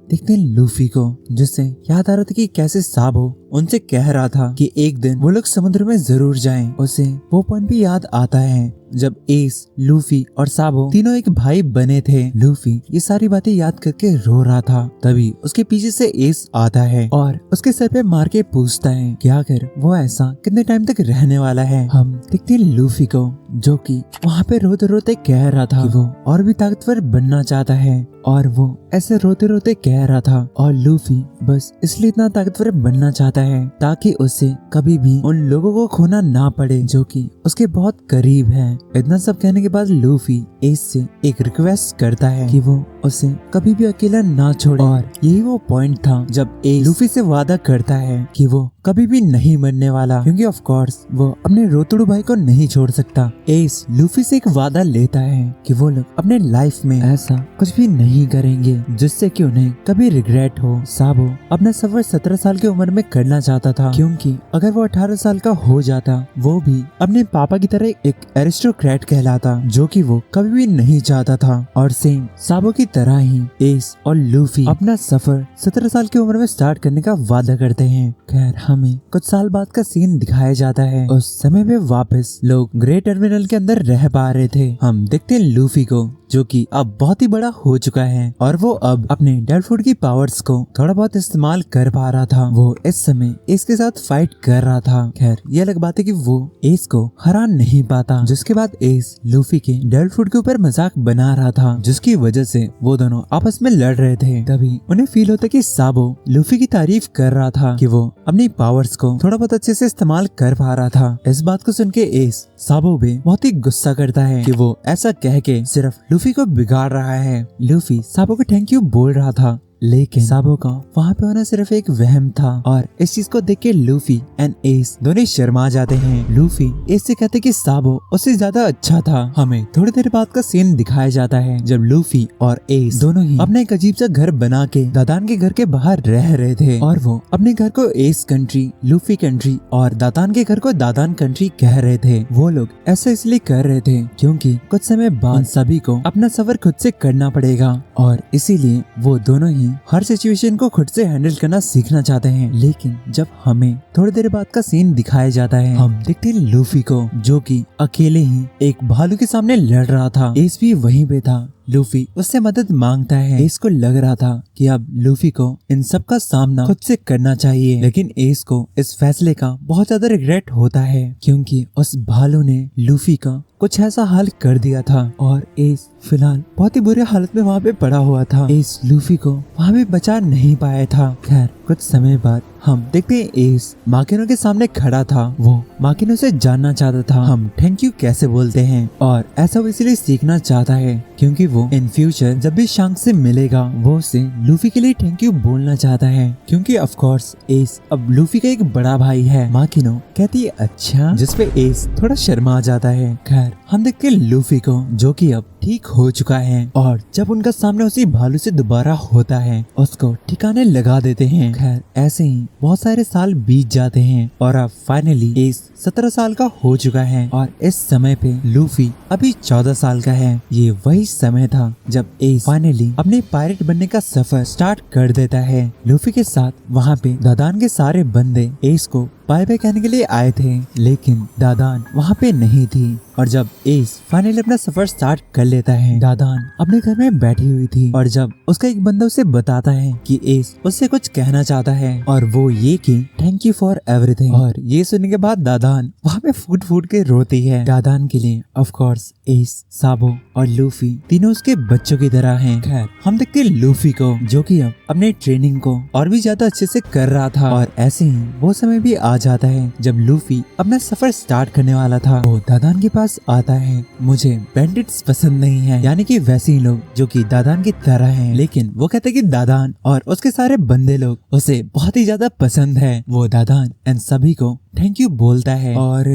देखते हैं लूफी को जिससे याद आ रहा था कि कैसे साबो उनसे कह रहा था कि एक दिन वो लोग समुद्र में जरूर जाएं। उसे वो पन भी याद आता है जब एस, लूफी और साबो तीनों एक भाई बने थे। लूफी ये सारी बातें याद करके रो रहा था। तभी उसके पीछे से एस आता है और उसके सर पे मार के पूछता है कि आखिर वो ऐसा कितने टाइम तक रहने वाला है। हम देखते हैं लूफी को जो कि वहाँ पे रोते रोते कह रहा था कि वो और भी ताकतवर बनना चाहता है और वो ऐसे रोते रोते कह रहा था और लूफी बस इसलिए इतना ताकतवर बनना चाहता है ताकि उसे कभी भी उन लोगों को खोना ना पड़े जो कि उसके बहुत करीब है। इतना सब कहने के बाद लूफी एस से एक रिक्वेस्ट करता है कि वो उसे कभी भी अकेला ना छोड़े और यही वो पॉइंट था जब एस लूफी से वादा करता है कि वो कभी भी नहीं मरने वाला क्योंकि ऑफ कोर्स वो अपने रोतड़ू भाई को नहीं छोड़ सकता। एस लूफी से एक वादा लेता है कि वो लोग अपने लाइफ में ऐसा कुछ भी नहीं करेंगे जिससे कि उन्हें कभी रिग्रेट हो। साबो अपना सफर 17 साल की उम्र में करना चाहता था क्योंकि अगर वो 18 साल का हो जाता वो भी अपने पापा की तरह एक एरिस्टोक्रेट कहलाता जो कि वो कभी भी नहीं चाहता था। और सेम साबो की तरह ही एस और लूफी अपना सफर 17 साल की उम्र में स्टार्ट करने का वादा करते हैं। खैर हमें कुछ साल बाद का सीन दिखाया जाता है। उस समय में वापस लोग ग्रे टर्मिनल के अंदर रह पा रहे थे। हम देखते हैं लूफी को जो कि अब बहुत ही बड़ा हो चुका है और वो अब अपने डेडफुट की पावर्स को थोड़ा बहुत इस्तेमाल कर पा रहा था। वो इस समय एस के साथ फाइट कर रहा था। खैर ये अलग बात है कि वो एस को हरा नहीं पाता जिसके बाद एस लूफी के डेडफुट के ऊपर मजाक बना रहा था जिसकी वजह से वो दोनों आपस में लड़ रहे थे। तभी उन्हें फील होता कि साबो लूफी की तारीफ कर रहा था कि वो अपनी पावर्स को थोड़ा बहुत अच्छे से इस्तेमाल कर पा रहा था। इस बात को सुन के एस साबो भी बहुत ही गुस्सा करता है कि वो ऐसा कह के सिर्फ लूफी को बिगाड़ रहा है। लूफी साबो को थैंक यू बोल रहा था लेकिन साबो का वहाँ पे होना सिर्फ एक वहम था और इस चीज को देख के लूफी एंड एस दोनों शर्मा जाते हैं। लूफी एस से कहते कि साबो उससे ज्यादा अच्छा था। हमें थोड़ी देर बाद का सीन दिखाया जाता है जब लूफी और एस दोनों ही अपना एक अजीब सा घर बना के दादान के घर के बाहर रह रहे थे और वो अपने घर को एस कंट्री, लूफी कंट्री और दादान के घर को दादान कंट्री कह रहे थे। वो लोग ऐसा इसलिए कर रहे थे क्योंकि कुछ समय बाद सभी को अपना सफर खुद से करना पड़ेगा और इसीलिए वो दोनों ही हर सिचुएशन को खुद से हैंडल करना सीखना चाहते हैं। लेकिन जब हमें थोड़ी देर बाद का सीन दिखाया जाता है हम देखते हैं लूफी को जो कि अकेले ही एक भालू के सामने लड़ रहा था। एस भी वहीं पे था। लूफी उससे मदद मांगता है। एस को लग रहा था कि अब लूफी को इन सब का सामना खुद से करना चाहिए लेकिन एस को इस फैसले का बहुत ज्यादा रिग्रेट होता है क्योंकि उस भालू ने लूफी का कुछ ऐसा हाल कर दिया था और एस फिलहाल बहुत ही बुरी हालत में वहाँ पे पड़ा हुआ था। एस लूफी को वहाँ पे बचा नहीं पाया था। खैर कुछ समय बाद हम देखते हैं एस माकिनो के सामने खड़ा था। वो माकिनो से जानना चाहता था हम थैंक यू कैसे बोलते हैं और ऐसा वो इसलिए सीखना चाहता है क्योंकि वो इन फ्यूचर जब भी शांक से मिलेगा वो उसे लूफी के लिए थैंक यू बोलना चाहता है क्योंकि ऑफ कोर्स एस अब लूफी का एक बड़ा भाई है। माकिनो कहती है अच्छा, जिसपे एस थोड़ा शर्मा जाता है। खैर हम देखते हैं लूफी को जो कि अब ठीक हो चुका है और जब उनका सामने उसी भालू से दोबारा होता है उसको ठिकाने लगा देते हैं। खैर ऐसे ही बहुत सारे साल बीत जाते हैं और अब फाइनली एस 17 साल का हो चुका है और इस समय पे लूफी अभी 14 साल का है। ये वही समय था जब एस फाइनली अपने पायरेट बनने का सफर स्टार्ट कर देता है। लूफी के साथ वहाँ पे दादान के सारे बंदे एस को बाय बाय कहने के लिए आए थे लेकिन दादान वहाँ पे नहीं थी और जब एस फाइनली अपना सफर स्टार्ट कर लेता है दादान अपने घर में बैठी हुई थी और जब उसका एक बंदा उसे बताता है कि एस उससे कुछ कहना चाहता है और वो ये कि थैंक यू फॉर एवरीथिंग और ये सुनने के बाद दादान वहाँ पे फूट फूट के रोती है। दादान के लिए ऑफ कोर्स एस, साबो और लूफी तीनों उसके बच्चों की तरह हैं। खैर हम देखते हैं लूफी को जो कि अब अपने ट्रेनिंग को और भी ज्यादा अच्छे से कर रहा था और ऐसे ही वो समय भी आ जाता है जब लूफी अपना सफर स्टार्ट करने वाला था। वो दादान के पास आता है। मुझे बैंडिट्स पसंद नहीं है, यानी कि वैसे ही लोग जो कि दादान की तरह हैं, लेकिन वो कहते कि दादान और उसके सारे बंदे लोग उसे बहुत ही ज्यादा पसंद है। वो दादान एंड सभी को थैंक यू बोलता है और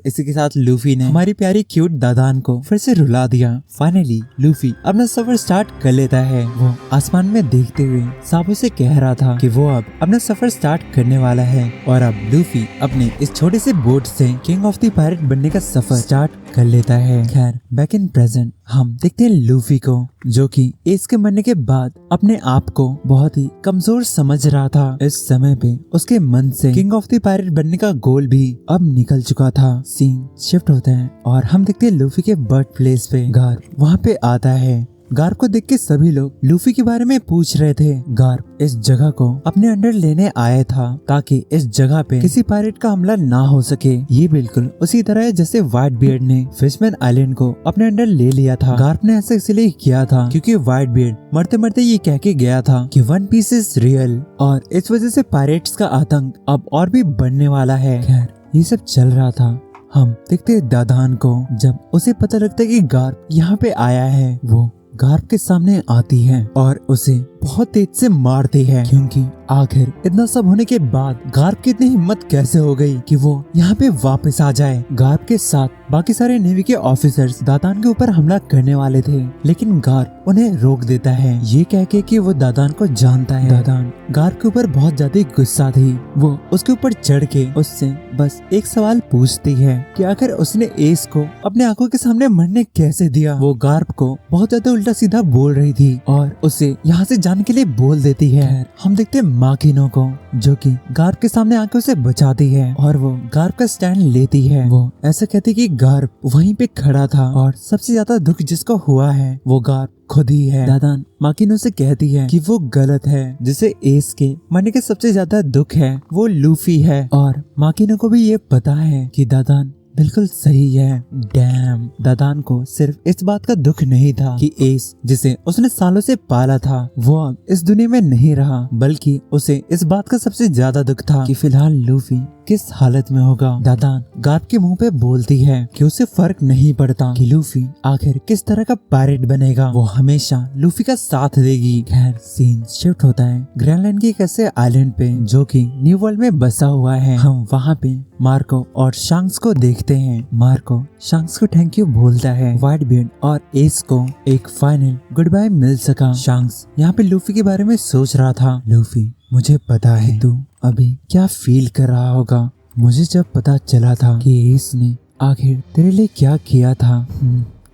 इसी के साथ लूफी ने हमारी प्यारी क्यूट दादान को फिर से रुला दिया। फाइनली लूफी अपना सफर स्टार्ट कर लेता है। वो आसमान में देखते हुए साबो से कह रहा था कि वो अब अपना सफर स्टार्ट करने वाला है और अब लूफी अपने इस छोटे से बोट से किंग ऑफ द पायरेट बनने का सफर स्टार्ट कर लेता है। खैर बैक इन प्रेजेंट हम देखते हैं लूफी को जो कि एस के मरने के बाद अपने आप को बहुत ही कमजोर समझ रहा था। इस समय पे उसके मन से किंग ऑफ द पायरेट बनने का गोल भी अब निकल चुका था। सीन शिफ्ट होता है और हम देखते हैं लूफी के बर्थ प्लेस पे। गार्प वहाँ पे आता है। गार्प को देख के सभी लोग लूफी के बारे में पूछ रहे थे। गार्प इस जगह को अपने अंडर लेने आया था ताकि इस जगह पे किसी पायरेट का हमला ना हो सके। ये बिल्कुल उसी तरह है जैसे व्हाइट बियर्ड ने फिशमैन आइलैंड को अपने अंडर ले लिया था। गार्प ने ऐसा इसलिए किया था क्योंकि व्हाइट बियर्ड मरते मरते ये कह के गया था कि वन पीस इज रियल, और इस वजह से पायरेट्स का आतंक अब और भी बढ़ने वाला है। खैर ये सब चल रहा था। हम देखते दादान को। जब उसे पता लगता है कि गार्प यहाँ पे आया है, वो गार्प के सामने आती है और उसे बहुत तेज से मारती है, क्योंकि आखिर इतना सब होने के बाद गार्प की इतनी हिम्मत कैसे हो गई कि वो यहाँ पे वापस आ जाए। गार्प के साथ बाकी सारे नेवी के ऑफिसर्स दादान के ऊपर हमला करने वाले थे, लेकिन गार्प उन्हें रोक देता है ये कह के कि वो दादान को जानता है। दादान गार्प के ऊपर बहुत ज्यादा गुस्सा थी। वो उसके ऊपर चढ़ के उससे बस एक सवाल पूछती है कि आखिर उसने एस को अपने आंखों के सामने मरने कैसे दिया। वो गार्प को बहुत ज्यादा उल्टा सीधा बोल रही थी और उसे यहाँ से जाने के लिए बोल देती है। हम देखते हैं माकिनो को, जो कि गार्प के सामने आके उसे बचाती है और वो गार्प का स्टैंड लेती है। वो ऐसा कहती कि गार्प वहीं पे खड़ा था और सबसे ज्यादा दुख जिसको हुआ है वो गार्प खुद ही है। दादान माकिनो से कहती है कि वो गलत है, जिसे एस के मरने के सबसे ज्यादा दुख है वो लूफी है, और माकिनो को भी ये पता है कि दादान बिल्कुल सही है। डैम, दादान को सिर्फ इस बात का दुख नहीं था कि एस जिसे उसने सालों से पाला था वो अब इस दुनिया में नहीं रहा, बल्कि उसे इस बात का सबसे ज्यादा दुख था कि फिलहाल लूफी किस हालत में होगा। दादान गार्प के मुंह पे बोलती है कि उसे फर्क नहीं पड़ता कि लूफी आखिर किस तरह का पायरेट बनेगा, वो हमेशा लूफी का साथ देगी। खैर सीन शिफ्ट होता है ग्रीनलैंड के एक ऐसे आइलैंड पे जो कि न्यू वर्ल्ड में बसा हुआ है। हम वहाँ पे मार्को और शांक्स को देखते हैं। मार्को शांक्स को थैंक यू बोलता है। व्हाइट बियर्ड और एस को एक फाइनल गुड बाय मिल सका। शांक्स यहाँ पे लूफी के बारे में सोच रहा था। लूफी, मुझे पता है तू अभी क्या फील कर रहा होगा। मुझे जब पता चला था कि एस ने आखिर तेरे लिए क्या किया था,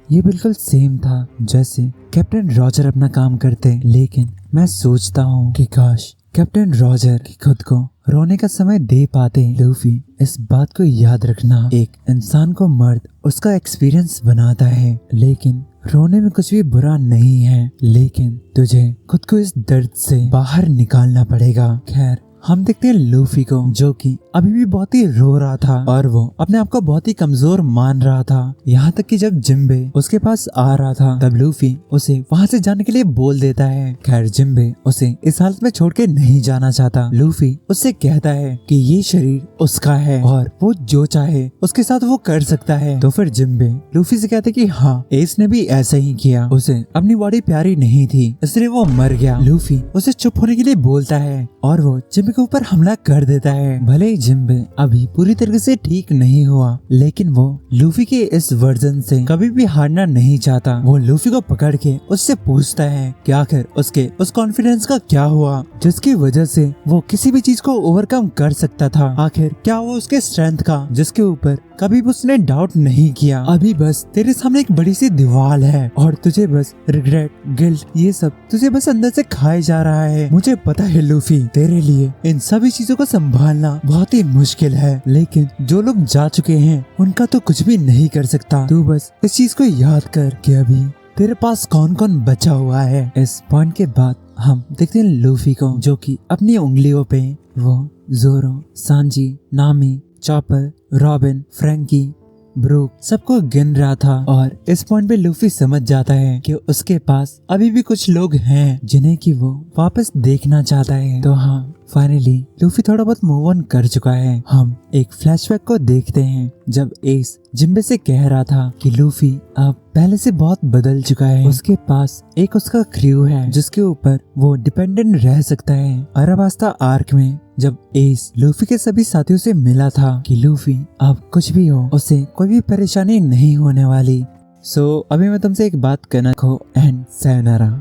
ये बिल्कुल सेम था जैसे कैप्टन रॉजर अपना काम करते, लेकिन मैं सोचता हूँ कि काश कैप्टन रॉजर की खुद को रोने का समय दे पाते। लूफी, इस बात को याद रखना, एक इंसान को मर्द उसका एक्सपीरियंस बनाता है, लेकिन रोने में कुछ भी बुरा नहीं है, लेकिन तुझे खुद को इस दर्द से बाहर निकालना पड़ेगा। खैर हम देखते हैं लूफी को, जो कि अभी भी बहुत ही रो रहा था और वो अपने आप को बहुत ही कमजोर मान रहा था। यहाँ तक कि जब जिम्बे उसके पास आ रहा था तब लूफी उसे वहाँ से जाने के लिए बोल देता है। खैर जिम्बे उसे इस हालत में छोड़ के नहीं जाना चाहता। लूफी उससे कहता है कि ये शरीर उसका है और वो जो चाहे उसके साथ वो कर सकता है। तो फिर जिम्बे लूफी से कहते कि हाँ, एस ने भी ऐसा ही किया, उसे अपनी बॉडी प्यारी नहीं थी इसलिए वो मर गया। लूफी उसे चुप होने के लिए बोलता है और वो जिम्बे के ऊपर हमला कर देता है। भले ही जिम्बे अभी पूरी तरह से ठीक नहीं हुआ, लेकिन वो लूफी के इस वर्जन से कभी भी हारना नहीं चाहता। वो लूफी को पकड़ के उससे पूछता है कि आखिर उसके उस कॉन्फिडेंस का क्या हुआ जिसकी वजह से वो किसी भी चीज को ओवरकम कर सकता था। आखिर क्या वो उसके स्ट्रेंथ का जिसके ऊपर कभी भी उसने डाउट नहीं किया। अभी बस तेरे सामने एक बड़ी सी दीवार है और तुझे बस रिग्रेट, गिल्ट, ये सब तुझे बस अंदर से खाए जा रहा है। मुझे पता है लूफी, तेरे लिए इन सभी चीजों को संभालना बहुत ही मुश्किल है, लेकिन जो लोग जा चुके हैं उनका तो कुछ भी नहीं कर सकता। तू बस इस चीज को याद कर कि अभी तेरे पास कौन कौन बचा हुआ है। इस पॉइंट के बाद हम देखते हैं लूफी को, जो कि अपनी उंगलियों पे वो जोरो, सांजी, नामी, चॉपर, रॉबिन, फ्रैंकी, ब्रूक सबको गिन रहा था। और इस पॉइंट पे लूफी समझ जाता है कि उसके पास अभी भी कुछ लोग हैं जिन्हें कि वो वापस देखना चाहता है। तो हाँ, फाइनली लूफी थोड़ा बहुत मूव ऑन कर चुका है। हम एक फ्लैशबैक को देखते हैं जब एस जिम्बे से कह रहा था कि लूफी अब पहले से बहुत बदल चुका है। उसके पास एक उसका क्रू है जिसके ऊपर वो डिपेंडेंट रह सकता है। अराबास्ता आर्क में जब एस लूफी के सभी साथियों से मिला था कि लूफी अब कुछ भी हो उसे कोई भी परेशानी नहीं होने वाली। सो अभी मैं तुमसे एक बात कहना खो एंड sayonara।